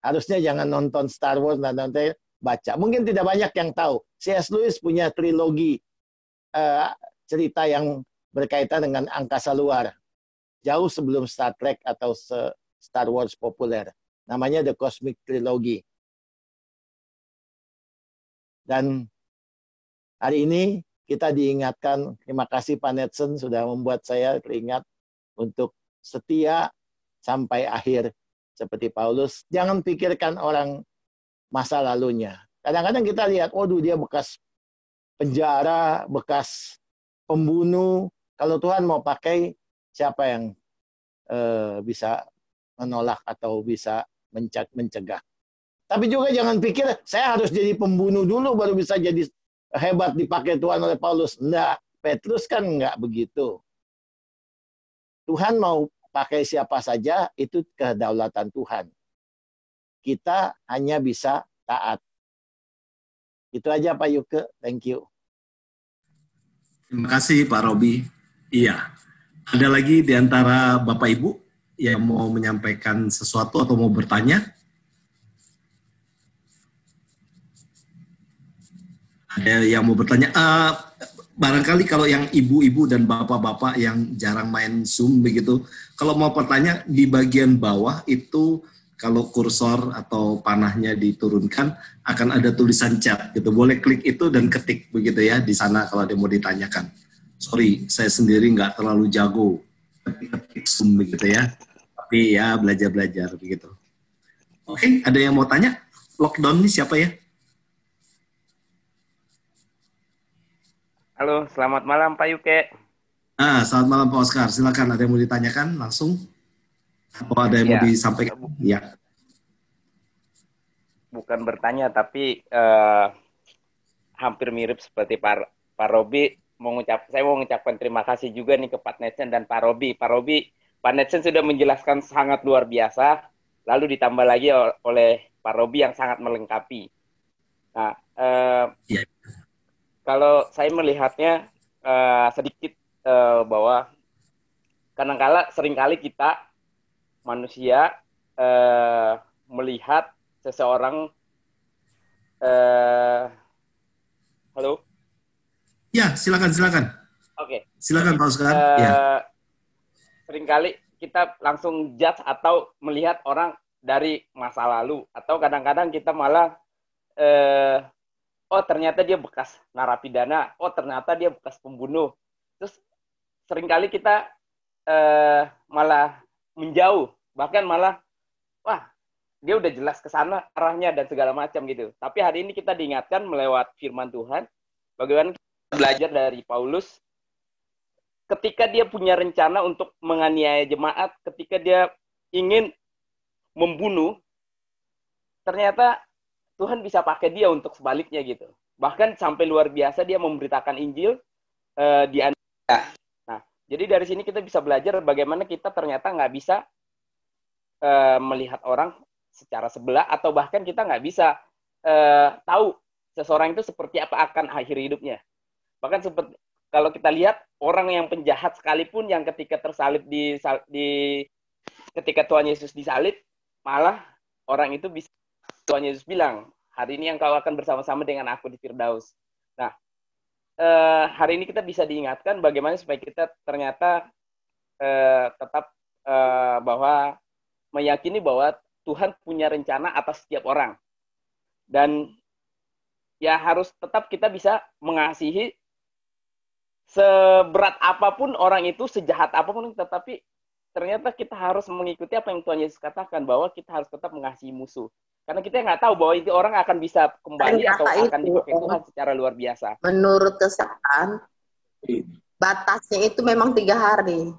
Harusnya jangan nonton Star Wars dan nanti baca. Mungkin tidak banyak yang tahu. C.S. Lewis punya trilogi cerita yang berkaitan dengan angkasa luar. Jauh sebelum Star Trek atau Star Wars populer. Namanya The Cosmic Trilogy. Dan hari ini kita diingatkan, terima kasih Pak Netson sudah membuat saya teringat untuk setia sampai akhir seperti Paulus. Jangan pikirkan orang masa lalunya. Kadang-kadang kita lihat, waduh dia bekas penjara, bekas pembunuh. Kalau Tuhan mau pakai, siapa yang bisa menolak atau bisa mencegah. Tapi juga jangan pikir, saya harus jadi pembunuh dulu baru bisa jadi hebat dipakai Tuhan oleh Paulus. Enggak, Petrus kan enggak begitu. Tuhan mau pakai siapa saja, itu kedaulatan Tuhan. Kita hanya bisa taat. Itu aja Pak Yuke, thank you. Terima kasih Pak Robi. Iya, ada lagi di antara Bapak Ibu yang mau menyampaikan sesuatu atau mau bertanya? Ada yang mau bertanya? Barangkali kalau yang ibu-ibu dan bapak-bapak yang jarang main Zoom begitu, kalau mau bertanya di bagian bawah itu kalau kursor atau panahnya diturunkan akan ada tulisan chat gitu. Boleh klik itu dan ketik begitu ya di sana kalau ada mau ditanyakan. Sorry, saya sendiri nggak terlalu jago ketik Zoom begitu ya. Tapi ya belajar-belajar begitu. Oke, ada yang mau tanya? Lockdown ini siapa ya? Halo, selamat malam Pak Yuke. Selamat malam Pak Oscar. Silakan, ada yang mau ditanyakan langsung? Atau ada yang mau disampaikan? Ya. Bukan bertanya, tapi hampir mirip seperti Pak Robi. Saya mau mengucapkan terima kasih juga nih ke Pak Netson dan Pak Robi. Pak Netson sudah menjelaskan sangat luar biasa, lalu ditambah lagi oleh Pak Robi yang sangat melengkapi. Nah, kalau saya melihatnya sedikit bahwa kadang-kala seringkali kita manusia melihat seseorang halo? Ya, silakan. Oke. Silakan Pak Oscar. Seringkali kita langsung judge atau melihat orang dari masa lalu, atau kadang-kadang kita malah oh ternyata dia bekas narapidana, oh ternyata dia bekas pembunuh. Terus seringkali kita malah menjauh, bahkan malah wah dia udah jelas ke sana arahnya dan segala macam gitu. Tapi hari ini kita diingatkan melewat firman Tuhan, bagaimana kita belajar dari Paulus ketika dia punya rencana untuk menganiaya jemaat, ketika dia ingin membunuh, ternyata Tuhan bisa pakai dia untuk sebaliknya gitu. Bahkan sampai luar biasa dia memberitakan Injil di Antioquia. Nah, jadi dari sini kita bisa belajar bagaimana kita ternyata nggak bisa melihat orang secara sebelah, atau bahkan kita nggak bisa tahu seseorang itu seperti apa akan akhir hidupnya. Bahkan seperti kalau kita lihat orang yang penjahat sekalipun yang ketika tersalib ketika Tuhan Yesus disalib, malah orang itu bisa Tuhan Yesus bilang, hari ini engkau akan bersama-sama dengan aku di Firdaus. Nah, hari ini kita bisa diingatkan bagaimana supaya kita ternyata tetap bahwa meyakini bahwa Tuhan punya rencana atas setiap orang. Dan ya harus tetap kita bisa mengasihi seberat apapun orang itu, sejahat apapun, tetapi ternyata kita harus mengikuti apa yang Tuhan Yesus katakan, bahwa kita harus tetap mengasihi musuh. Karena kita nggak tahu bahwa itu orang akan bisa kembali atau akan dipakai Tuhan secara luar biasa. Menurut kesalahan, batasnya itu memang 3 hari.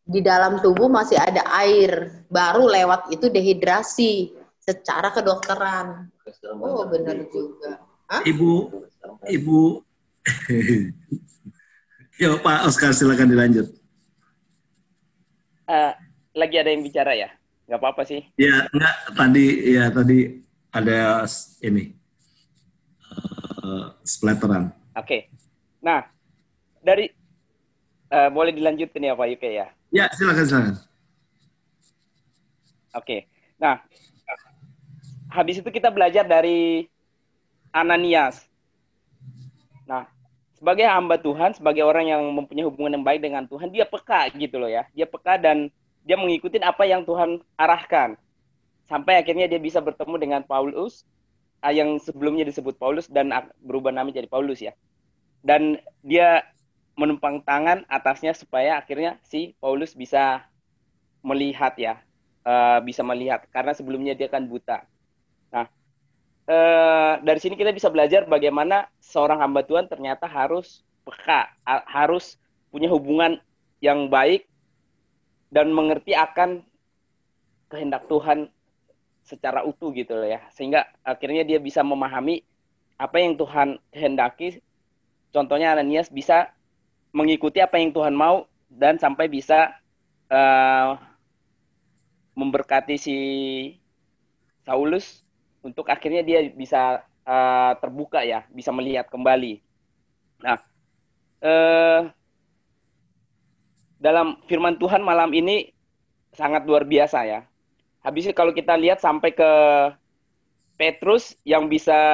Di dalam tubuh masih ada air, baru lewat itu dehidrasi secara kedokteran. Oh, benar juga. Hah? Ibu, ya Pak Oscar silakan dilanjut. Lagi ada yang bicara ya? Nggak apa-apa sih. Ya, enggak, tadi ada ini splatteran. Oke. Nah, dari boleh dilanjutkan ya Pak Yuke ya? Ya, silakan. Oke. Nah, habis itu kita belajar dari Ananias. Nah, sebagai hamba Tuhan, sebagai orang yang mempunyai hubungan yang baik dengan Tuhan, dia peka gitu loh ya. Dia peka dan dia mengikuti apa yang Tuhan arahkan. Sampai akhirnya dia bisa bertemu dengan Paulus, yang sebelumnya disebut Paulus dan berubah nama jadi Paulus ya. Dan dia menumpang tangan atasnya supaya akhirnya si Paulus bisa melihat ya, bisa melihat karena sebelumnya dia kan buta. Nah, dari sini kita bisa belajar bagaimana seorang hamba Tuhan ternyata harus peka, harus punya hubungan yang baik dan mengerti akan kehendak Tuhan secara utuh gitu loh ya, sehingga akhirnya dia bisa memahami apa yang Tuhan kehendaki. Contohnya Ananias bisa mengikuti apa yang Tuhan mau dan sampai bisa memberkati si Saulus untuk akhirnya dia bisa terbuka ya, bisa melihat kembali. Nah, dalam firman Tuhan malam ini sangat luar biasa ya. Habisnya kalau kita lihat sampai ke Petrus yang bisa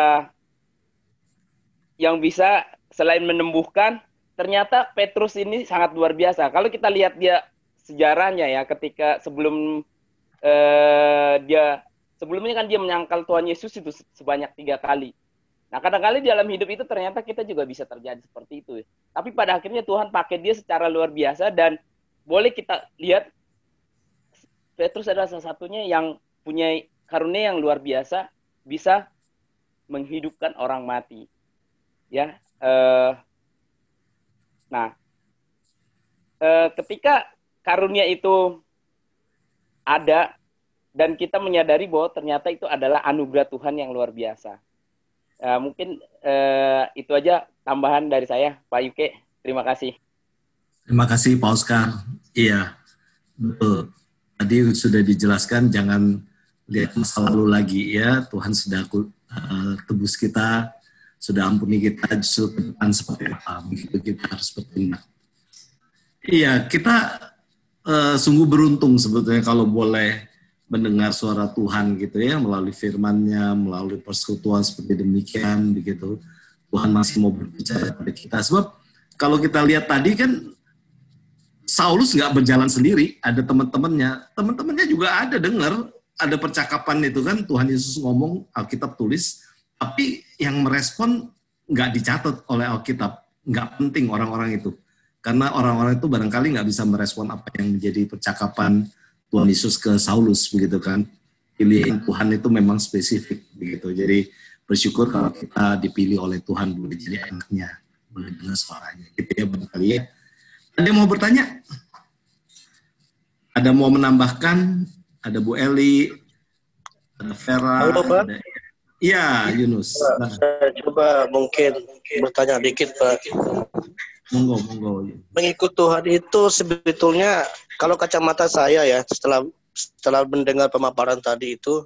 selain menembuhnya, ternyata Petrus ini sangat luar biasa. Kalau kita lihat dia sejarahnya ya, ketika sebelumnya kan dia menyangkal Tuhan Yesus itu sebanyak 3 kali. Nah, kadang-kadang dalam hidup itu ternyata kita juga bisa terjadi seperti itu. Tapi pada akhirnya Tuhan pakai dia secara luar biasa dan boleh kita lihat Petrus adalah salah satunya yang punya karunia yang luar biasa, bisa menghidupkan orang mati. Ya, ketika karunia itu ada dan kita menyadari bahwa ternyata itu adalah anugerah Tuhan yang luar biasa. Mungkin itu aja tambahan dari saya, Pak Yuke. Terima kasih. Terima kasih Pak Oscar. Iya, betul. Tadi sudah dijelaskan, jangan lihat masa lalu lagi ya. Tuhan sudah tebus kita, sudah ampuni kita, justru ke depan seperti apa. Begitu kita harus bertindak. Iya, kita sungguh beruntung sebetulnya kalau boleh mendengar suara Tuhan gitu ya, melalui firman-Nya, melalui persekutuan seperti demikian begitu. Tuhan masih mau berbicara pada kita. Sebab kalau kita lihat tadi kan Saulus nggak berjalan sendiri, ada teman-temannya juga ada dengar, ada percakapan itu kan, Tuhan Yesus ngomong, Alkitab tulis, tapi yang merespon nggak dicatat oleh Alkitab, nggak penting orang-orang itu, karena orang-orang itu barangkali nggak bisa merespon apa yang menjadi percakapan Tuhan Yesus ke Saulus begitu kan. Pilihan Tuhan itu memang spesifik begitu, jadi bersyukur kalau kita dipilih oleh Tuhan, boleh jadi enaknya, boleh dengar suaranya, gitu ya barangkali ya. Ada yang mau bertanya? Ada mau menambahkan? Ada Bu Eli, ada Vera. Halo Pak. Iya, Yunus. Nah. Saya coba mungkin bertanya dikit Pak. Monggo. Mengikut Tuhan itu sebetulnya kalau kacamata saya ya, setelah mendengar pemaparan tadi itu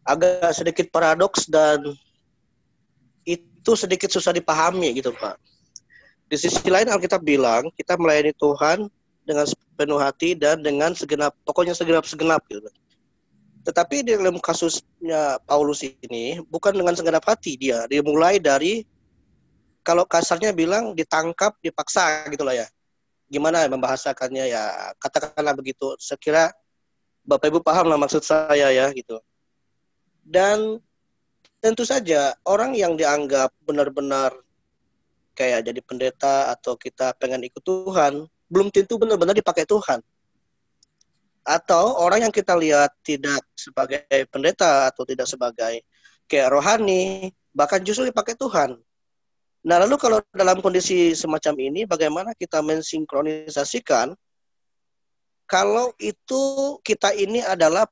agak sedikit paradoks dan itu sedikit susah dipahami gitu Pak. Di sisi lain Alkitab bilang kita melayani Tuhan dengan sepenuh hati dan dengan segenap gitu. Tetapi di dalam kasusnya Paulus ini bukan dengan segenap hati dia mulai dari, kalau kasarnya bilang ditangkap, dipaksa gitulah ya. Gimana membahasakannya ya, katakanlah begitu. Sekira Bapak Ibu paham lah maksud saya ya gitu. Dan tentu saja orang yang dianggap benar-benar kayak jadi pendeta atau kita pengen ikut Tuhan, belum tentu benar-benar dipakai Tuhan. Atau orang yang kita lihat tidak sebagai pendeta atau tidak sebagai kayak rohani, bahkan justru dipakai Tuhan. Nah, lalu kalau dalam kondisi semacam ini, bagaimana kita mensinkronisasikan kalau itu kita ini adalah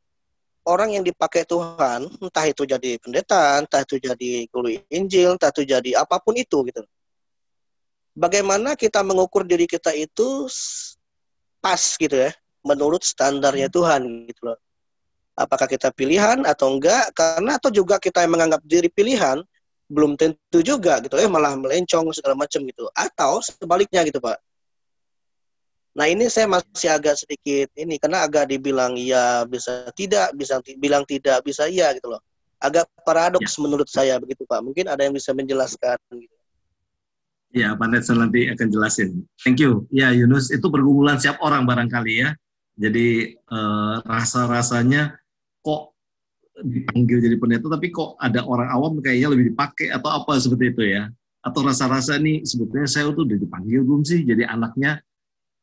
orang yang dipakai Tuhan, entah itu jadi pendeta, entah itu jadi guru Injil, entah itu jadi apapun itu gitu. Bagaimana kita mengukur diri kita itu pas gitu ya, menurut standarnya Tuhan gitu loh. Apakah kita pilihan atau enggak? Karena atau juga kita yang menganggap diri pilihan, belum tentu juga gitu ya, malah melencong segala macam gitu. Atau sebaliknya gitu Pak. Nah ini saya masih agak sedikit ini, karena agak dibilang iya bisa tidak, bisa bilang tidak bisa iya gitu loh. Agak paradoks menurut saya begitu Pak. Mungkin ada yang bisa menjelaskan gitu. Ya, Pak Netson nanti akan jelasin. Thank you. Ya, Yunus, itu pergumulan siap orang barangkali ya. Jadi rasa-rasanya kok dipanggil jadi pendeta, tapi kok ada orang awam kayaknya lebih dipakai atau apa seperti itu ya. Atau rasa-rasa nih sebetulnya saya tuh udah dipanggil belum sih jadi anaknya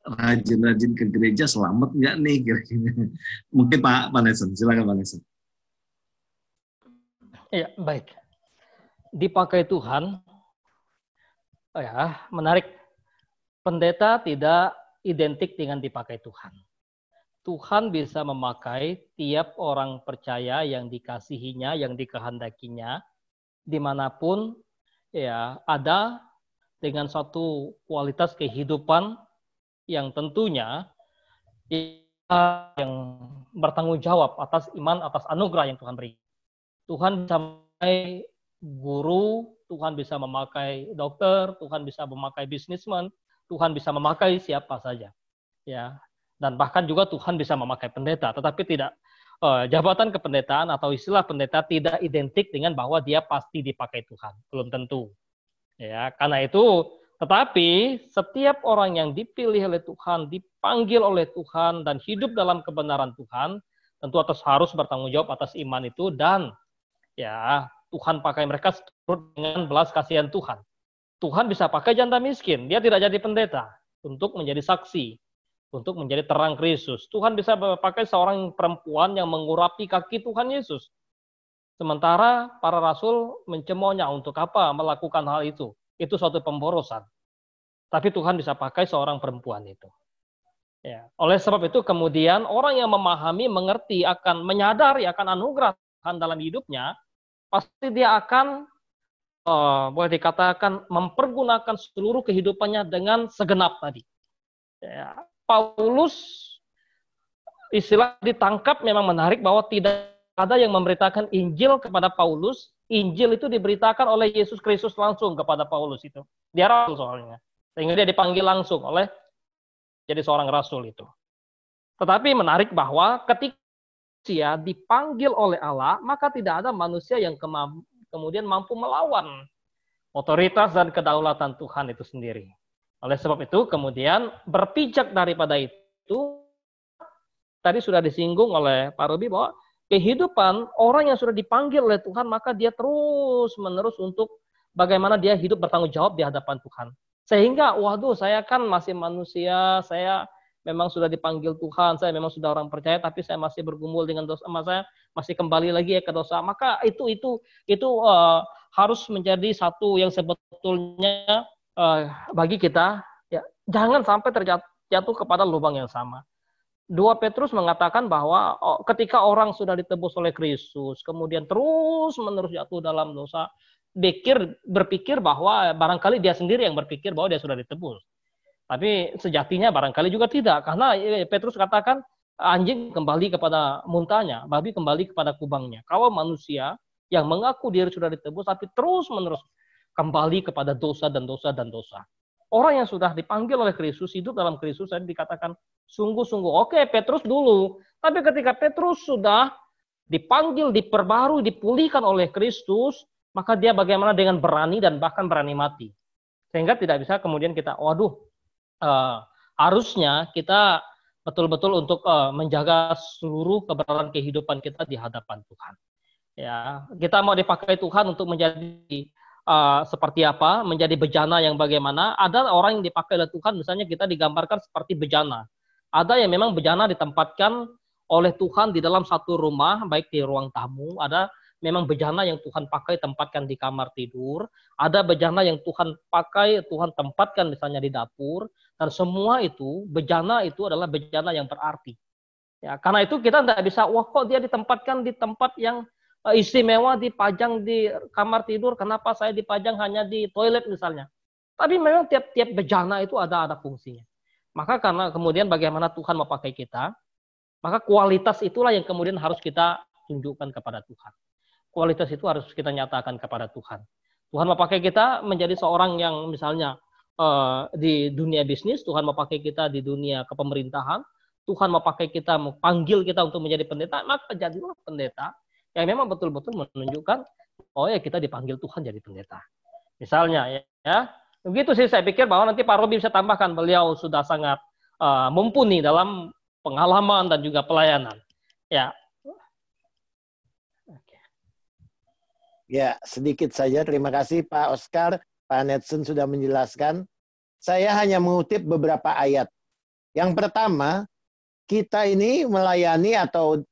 rajin-rajin ke gereja, selamat nggak nih kira-kira. Mungkin Pak Nelson, silakan Pak Nelson. Ya, baik. Dipakai Tuhan, ya menarik. Pendeta tidak identik dengan dipakai Tuhan. Tuhan bisa memakai tiap orang percaya yang dikasihinya, yang dikehendakinya, dimanapun ya ada dengan suatu kualitas kehidupan yang tentunya yang bertanggung jawab atas iman, atas anugerah yang Tuhan beri. Tuhan bisa memakai guru, Tuhan bisa memakai dokter, Tuhan bisa memakai bisnismen, Tuhan bisa memakai siapa saja. Ya. Dan bahkan juga Tuhan bisa memakai pendeta, tetapi tidak jabatan kependetaan atau istilah pendeta tidak identik dengan bahwa dia pasti dipakai Tuhan, belum tentu. Ya, karena itu, tetapi setiap orang yang dipilih oleh Tuhan, dipanggil oleh Tuhan dan hidup dalam kebenaran Tuhan, tentu harus bertanggung jawab atas iman itu dan ya Tuhan pakai mereka seturut dengan belas kasihan Tuhan. Tuhan bisa pakai janda miskin, dia tidak jadi pendeta untuk menjadi saksi, untuk menjadi terang Kristus. Tuhan bisa pakai seorang perempuan yang mengurapi kaki Tuhan Yesus. Sementara para rasul mencemoohnya, untuk apa melakukan hal itu? Itu suatu pemborosan. Tapi Tuhan bisa pakai seorang perempuan itu. Ya. Oleh sebab itu kemudian orang yang memahami, mengerti, akan menyadari akan anugerah Tuhan dalam hidupnya, pasti dia akan boleh dikatakan mempergunakan seluruh kehidupannya dengan segenap tadi. Ya. Paulus istilah ditangkap memang menarik bahwa tidak ada yang memberitakan Injil kepada Paulus. Injil itu diberitakan oleh Yesus Kristus langsung kepada Paulus itu. Dia rasul soalnya. Sehingga dia dipanggil langsung oleh jadi seorang rasul itu. Tetapi menarik bahwa ketika dia dipanggil oleh Allah, maka tidak ada manusia yang kemudian mampu melawan otoritas dan kedaulatan Tuhan itu sendiri. Oleh sebab itu, kemudian berpijak daripada itu, tadi sudah disinggung oleh Pak Robi bahwa kehidupan orang yang sudah dipanggil oleh Tuhan, maka dia terus-menerus untuk bagaimana dia hidup bertanggung jawab di hadapan Tuhan. Sehingga, waduh, saya kan masih manusia, saya memang sudah dipanggil Tuhan, saya memang sudah orang percaya, tapi saya masih bergumul dengan dosa, saya masih kembali lagi ke dosa. Maka itu harus menjadi satu yang sebetulnya bagi kita, ya, jangan sampai terjatuh kepada lubang yang sama. 2 Petrus mengatakan bahwa ketika orang sudah ditebus oleh Kristus, kemudian terus-menerus jatuh dalam dosa, berpikir bahwa barangkali dia sendiri yang berpikir bahwa dia sudah ditebus. Tapi sejatinya barangkali juga tidak, karena Petrus katakan anjing kembali kepada muntahnya, babi kembali kepada kubangnya. Kalau manusia yang mengaku diri sudah ditebus, tapi terus-menerus kembali kepada dosa dan dosa dan dosa. Orang yang sudah dipanggil oleh Kristus, hidup dalam Kristus, tadi dikatakan sungguh-sungguh. Oke, Petrus dulu. Tapi ketika Petrus sudah dipanggil, diperbarui, dipulihkan oleh Kristus, maka dia bagaimana dengan berani dan bahkan berani mati. Sehingga tidak bisa kemudian kita, harusnya kita betul-betul untuk menjaga seluruh kebenaran kehidupan kita di hadapan Tuhan. Ya, kita mau dipakai Tuhan untuk menjadi seperti apa, menjadi bejana yang bagaimana. Ada orang yang dipakai oleh Tuhan, misalnya kita digambarkan seperti bejana. Ada yang memang bejana ditempatkan oleh Tuhan di dalam satu rumah, baik di ruang tamu, ada memang bejana yang Tuhan pakai tempatkan di kamar tidur, ada bejana yang Tuhan pakai, Tuhan tempatkan misalnya di dapur, dan semua itu, bejana itu adalah bejana yang berarti. Ya, karena itu kita tidak bisa, wah kok dia ditempatkan di tempat yang istimewa, dipajang di kamar tidur, kenapa saya dipajang hanya di toilet misalnya. Tapi memang tiap-tiap bejana itu ada fungsinya. Maka karena kemudian bagaimana Tuhan memakai kita, maka kualitas itulah yang kemudian harus kita tunjukkan kepada Tuhan. Kualitas itu harus kita nyatakan kepada Tuhan. Tuhan memakai kita menjadi seorang yang misalnya di dunia bisnis, Tuhan memakai kita di dunia kepemerintahan, Tuhan memakai kita, memanggil kita untuk menjadi pendeta, maka jadilah pendeta yang memang betul-betul menunjukkan, oh ya kita dipanggil Tuhan jadi pendeta. Misalnya ya. Begitu sih saya pikir bahwa nanti Pak Robi bisa tambahkan, beliau sudah sangat mumpuni dalam pengalaman dan juga pelayanan. Ya. Ya, sedikit saja. Terima kasih Pak Oscar, Pak Netson sudah menjelaskan. Saya hanya mengutip beberapa ayat. Yang pertama, kita ini melayani atau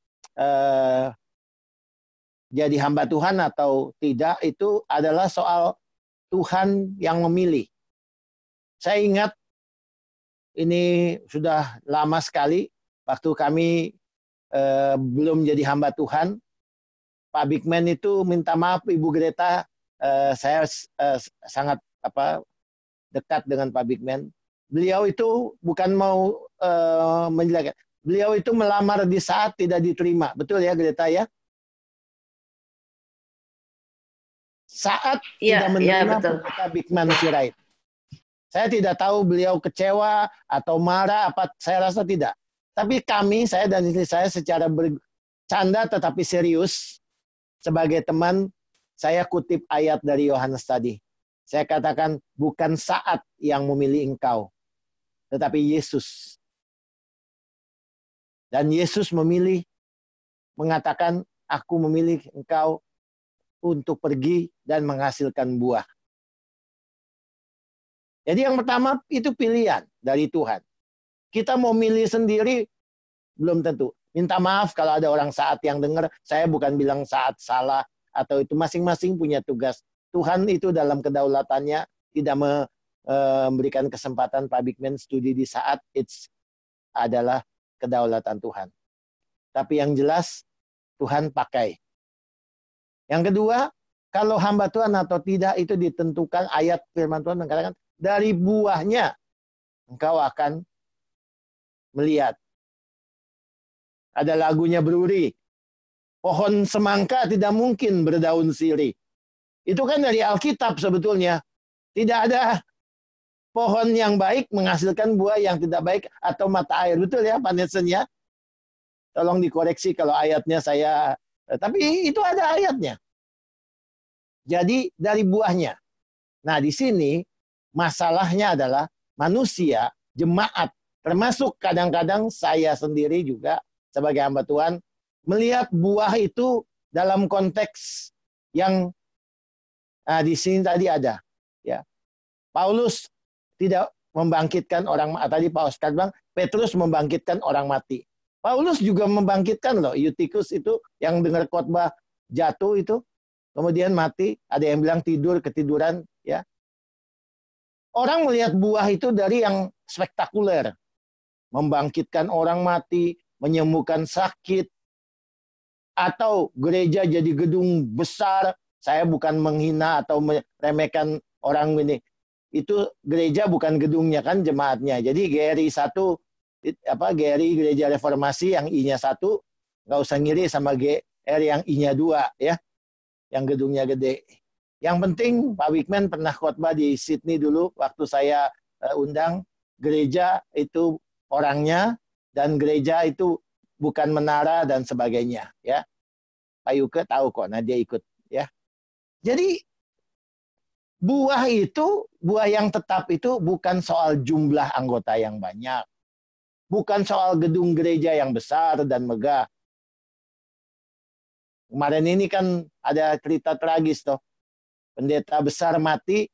jadi hamba Tuhan atau tidak, itu adalah soal Tuhan yang memilih. Saya ingat ini sudah lama sekali waktu kami belum jadi hamba Tuhan. Pak Bigman itu minta maaf Ibu Greta, saya sangat dekat dengan Pak Bigman. Beliau itu bukan mau menjelaskan. Beliau itu melamar di saat tidak diterima. Betul ya Greta ya? Saat tidak menerima pendeta Bigman Sirait. Saya tidak tahu beliau kecewa atau marah, saya rasa tidak. Tapi saya dan istri saya secara bercanda tetapi serius, sebagai teman, saya kutip ayat dari Yohanes tadi. Saya katakan, bukan saat yang memilih engkau, tetapi Yesus. Dan Yesus memilih, mengatakan, aku memilih engkau untuk pergi dan menghasilkan buah. Jadi yang pertama itu pilihan dari Tuhan. Kita mau milih sendiri belum tentu. Minta maaf kalau ada orang saat yang dengar, saya bukan bilang saat salah atau itu, masing-masing punya tugas. Tuhan itu dalam kedaulatannya tidak memberikan kesempatan Pak Bigman studi di saat, itu adalah kedaulatan Tuhan. Tapi yang jelas Tuhan pakai. Yang kedua, kalau hamba Tuhan atau tidak itu ditentukan, ayat firman Tuhan mengatakan, dari buahnya engkau akan melihat. Ada lagunya Bruri, pohon semangka tidak mungkin berdaun sirih. Itu kan dari Alkitab sebetulnya. Tidak ada pohon yang baik menghasilkan buah yang tidak baik atau mata air. Betul ya Pak Netson ya? Tolong dikoreksi kalau ayatnya saya... Tapi itu ada ayatnya. Jadi dari buahnya. Nah di sini masalahnya adalah manusia, jemaat, termasuk kadang-kadang saya sendiri juga sebagai hamba Tuhan, melihat buah itu dalam konteks yang di sini tadi ada. Ya. Paulus tidak membangkitkan orang mati. Tadi Pak Oscar bilang, Petrus membangkitkan orang mati. Paulus juga membangkitkan loh. Eutikus itu yang dengar khotbah jatuh itu, kemudian mati. Ada yang bilang tidur, ketiduran. Ya. Orang melihat buah itu dari yang spektakuler. Membangkitkan orang mati, menyembuhkan sakit, atau gereja jadi gedung besar. Saya bukan menghina atau meremehkan orang ini. Itu gereja bukan gedungnya kan jemaatnya. Jadi GRI 1, GRI Gereja Reformasi yang I-nya 1, nggak usah ngiri sama GR yang I-nya 2 ya. Yang gedungnya gede. Yang penting Pak Bigman pernah khotbah di Sydney dulu waktu saya undang, gereja itu orangnya dan gereja itu bukan menara dan sebagainya ya. Pak Yuke tahu kok, nah dia ikut ya. Jadi buah itu, buah yang tetap itu bukan soal jumlah anggota yang banyak. Bukan soal gedung gereja yang besar dan megah. Kemarin ini kan ada cerita tragis toh. Pendeta besar mati,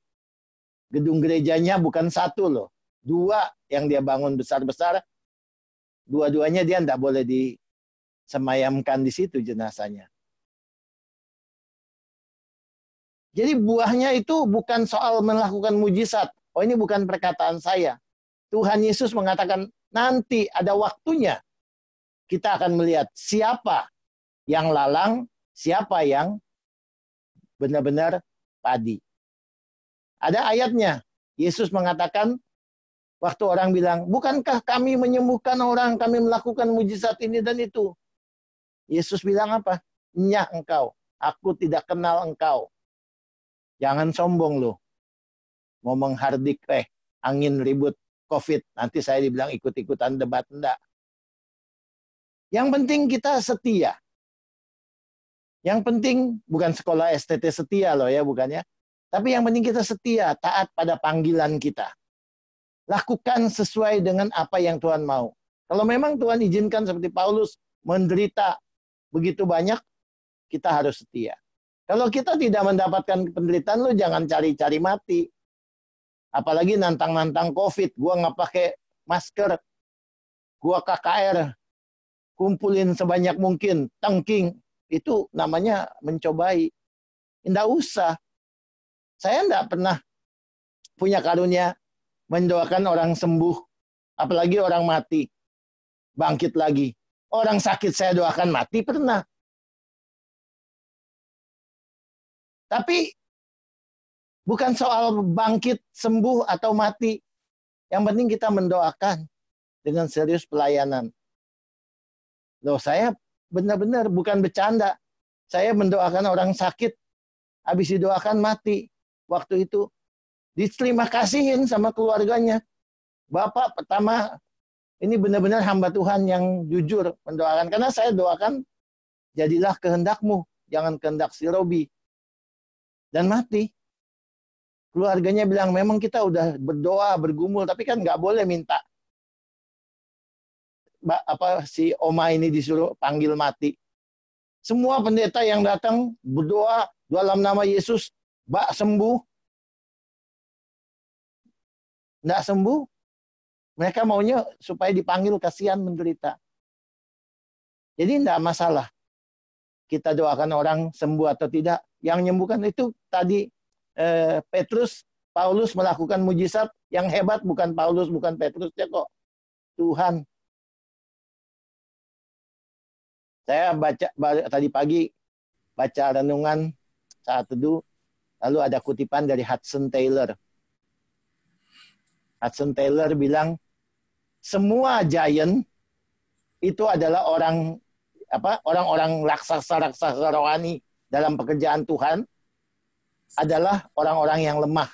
gedung gerejanya bukan 1 loh. 2 yang dia bangun besar-besar, dua-duanya dia tidak boleh disemayamkan di situ jenazahnya. Jadi buahnya itu bukan soal melakukan mujizat. Oh, ini bukan perkataan saya. Tuhan Yesus mengatakan nanti ada waktunya kita akan melihat siapa yang lalang, siapa yang benar-benar padi. Ada ayatnya. Yesus mengatakan, waktu orang bilang, bukankah kami menyembuhkan orang, kami melakukan mujizat ini dan itu. Yesus bilang apa? Nyah engkau, aku tidak kenal engkau. Jangan sombong loh. Mau menghardik, angin ribut COVID. Nanti saya dibilang ikut-ikutan debat. Enggak. Yang penting kita setia. Yang penting bukan sekolah STT setia loh ya, bukannya. Tapi yang penting kita setia, taat pada panggilan kita. Lakukan sesuai dengan apa yang Tuhan mau. Kalau memang Tuhan izinkan seperti Paulus menderita begitu banyak, kita harus setia. Kalau kita tidak mendapatkan penderitaan, lu jangan cari-cari mati. Apalagi nantang-nantang COVID, gua nggak pakai masker, gua KKR, kumpulin sebanyak mungkin, tangking, itu namanya mencobai. Nggak usah. Saya nggak pernah punya karunia mendoakan orang sembuh, apalagi orang mati, bangkit lagi. Orang sakit saya doakan mati, pernah. Tapi bukan soal bangkit, sembuh, atau mati. Yang penting kita mendoakan dengan serius pelayanan. Loh, saya benar-benar bukan bercanda. Saya mendoakan orang sakit, habis didoakan mati. Waktu itu diterima kasihin sama keluarganya. Bapak pertama, ini benar-benar hamba Tuhan yang jujur mendoakan. Karena saya doakan, jadilah kehendakmu, jangan kehendak si Robi. Dan mati. Keluarganya bilang, memang kita udah berdoa, bergumul, tapi kan nggak boleh minta si Oma ini disuruh panggil mati. Semua pendeta yang datang berdoa dalam nama Yesus, Mbak sembuh. Nggak sembuh. Mereka maunya supaya dipanggil, kasihan menderita. Jadi nggak masalah. Kita doakan orang sembuh atau tidak. Yang menyembuhkan itu tadi Petrus, Paulus melakukan mujizat. Yang hebat bukan Paulus, bukan Petrus ya kok. Tuhan. Saya baca tadi pagi, baca renungan saat teduh, lalu ada kutipan dari Hudson Taylor. Hudson Taylor bilang, semua giant itu adalah orang-orang raksasa-raksasa rohani dalam pekerjaan Tuhan, adalah orang-orang yang lemah.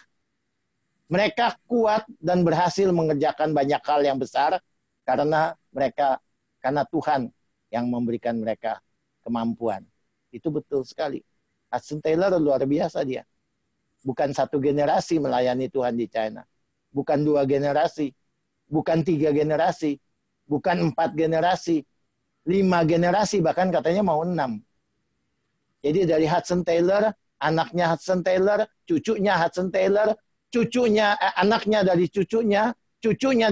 Mereka kuat dan berhasil mengerjakan banyak hal yang besar karena Tuhan yang memberikan mereka kemampuan. Itu betul sekali. Hudson Taylor luar biasa dia. Bukan satu generasi melayani Tuhan di China. Bukan 2 generasi. Bukan 3 generasi. Bukan 4 generasi. 5 generasi, bahkan katanya mau 6. Jadi dari Hudson Taylor, anaknya Hudson Taylor, cucunya Hudson Taylor, anaknya dari cucunya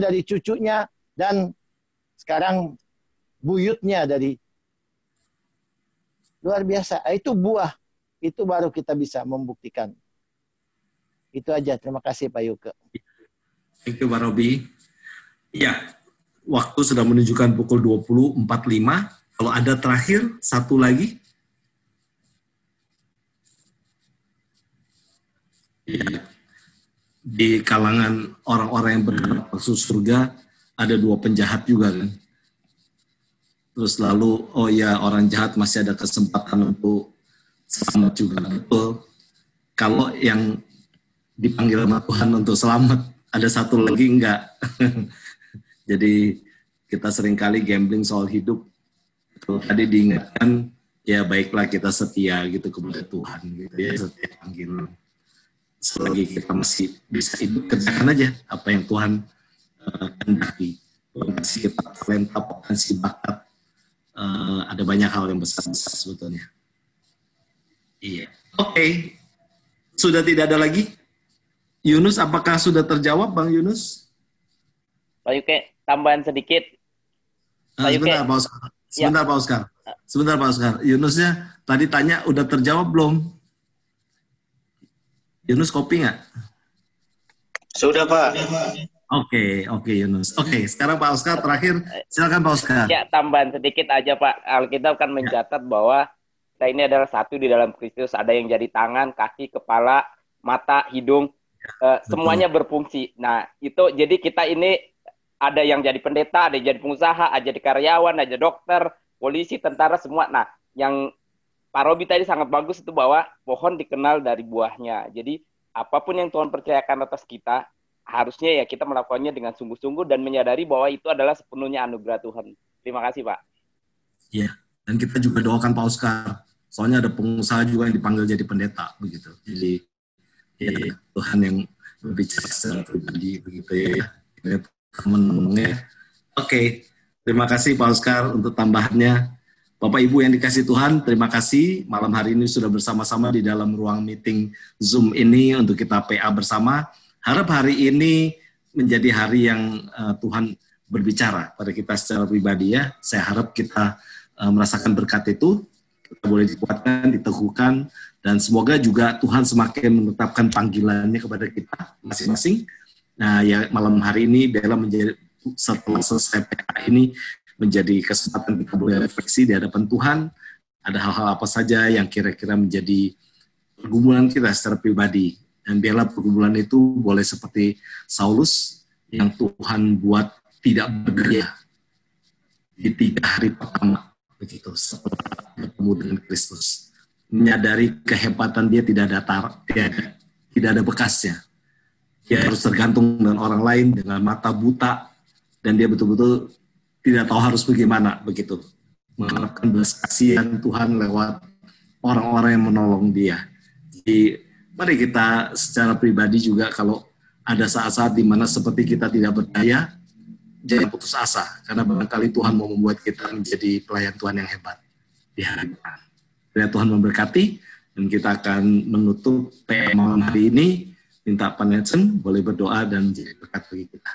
dari cucunya, dan sekarang buyutnya dari. Luar biasa. Itu buah. Itu baru kita bisa membuktikan. Itu aja. Terima kasih Pak Yuke. Thank you Pak Robi. Ya, waktu sudah menunjukkan pukul 20.45. Kalau ada terakhir, satu lagi. Ya. Di kalangan orang-orang yang bermaksud surga, ada 2 penjahat juga kan. Terus lalu, oh ya orang jahat masih ada kesempatan untuk selamat juga. Betul. Kalau yang dipanggil sama Tuhan untuk selamat, ada satu lagi enggak. Jadi kita seringkali gambling soal hidup. Kalau tadi diingatkan, ya baiklah kita setia gitu kepada Tuhan. Gitu ya, setia panggilan. Selagi kita masih bisa hidup, kerjakan aja apa yang Tuhan kehendaki. Tuhan kasih kita talenta, potensi, bakat. Ada banyak hal yang besar-besar sebetulnya. Iya. Oke. Sudah tidak ada lagi? Yunus, apakah sudah terjawab Bang Yunus? Pak Yuke, tambahan sedikit. Sebentar Pak Oscar. Sebentar Pak Oscar. Yunusnya tadi tanya udah terjawab belum? Yunus kopi nggak? Sudah, Pak. Oke, Yunus. Oke, sekarang Pak Oscar terakhir. Silakan Pak Oscar. Ya, tambahan sedikit aja Pak. Alkitab kan mencatat bahwa kita ini adalah satu di dalam Kristus. Ada yang jadi tangan, kaki, kepala, mata, hidung, semuanya berfungsi. Nah, itu jadi kita ini ada yang jadi pendeta, ada yang jadi pengusaha, ada jadi karyawan, ada dokter, polisi, tentara, semua. Nah, yang Pak Robi tadi sangat bagus itu bahwa pohon dikenal dari buahnya. Jadi apapun yang Tuhan percayakan atas kita, harusnya ya kita melakukannya dengan sungguh-sungguh dan menyadari bahwa itu adalah sepenuhnya anugerah Tuhan. Terima kasih, Pak. Iya, dan kita juga doakan Pak Oscar. Soalnya ada pengusaha juga yang dipanggil jadi pendeta, begitu. Jadi ya, Tuhan yang berbicara secara pribadi, begitu ya. Teman-temannya. Oke, terima kasih Pak Oscar untuk tambahannya. Bapak Ibu yang dikasih Tuhan, terima kasih malam hari ini sudah bersama-sama di dalam ruang meeting Zoom ini untuk kita PA bersama. Harap hari ini menjadi hari yang Tuhan berbicara pada kita secara pribadi ya. Saya harap kita merasakan berkat itu, kita boleh dikuatkan, diteguhkan, dan semoga juga Tuhan semakin menetapkan panggilannya kepada kita masing-masing. Nah ya malam hari ini dalam menjadi setelah selesai PA ini menjadi kesempatan kita boleh refleksi di hadapan Tuhan. Ada hal-hal apa saja yang kira-kira menjadi pergumulan kita secara pribadi. Dan biarlah pergumulan itu boleh seperti Saulus yang Tuhan buat tidak berdaya di 3 hari pertama begitu setelah bertemu dengan Kristus. Menyadari kehebatan dia tidak ada bekasnya. Dia harus tergantung dengan orang lain, dengan mata buta, dan dia betul-betul tidak tahu harus bagaimana begitu. Mengharapkan belas kasihan Tuhan lewat orang-orang yang menolong dia. Jadi mari kita secara pribadi juga kalau ada saat-saat di mana seperti kita tidak berdaya, jangan putus asa, karena barangkali Tuhan mau membuat kita menjadi pelayan Tuhan yang hebat di hadapan. Biar Tuhan memberkati, dan kita akan menutup PM malam hari ini. Minta Pak Nelson boleh berdoa dan menjadi berkat bagi kita.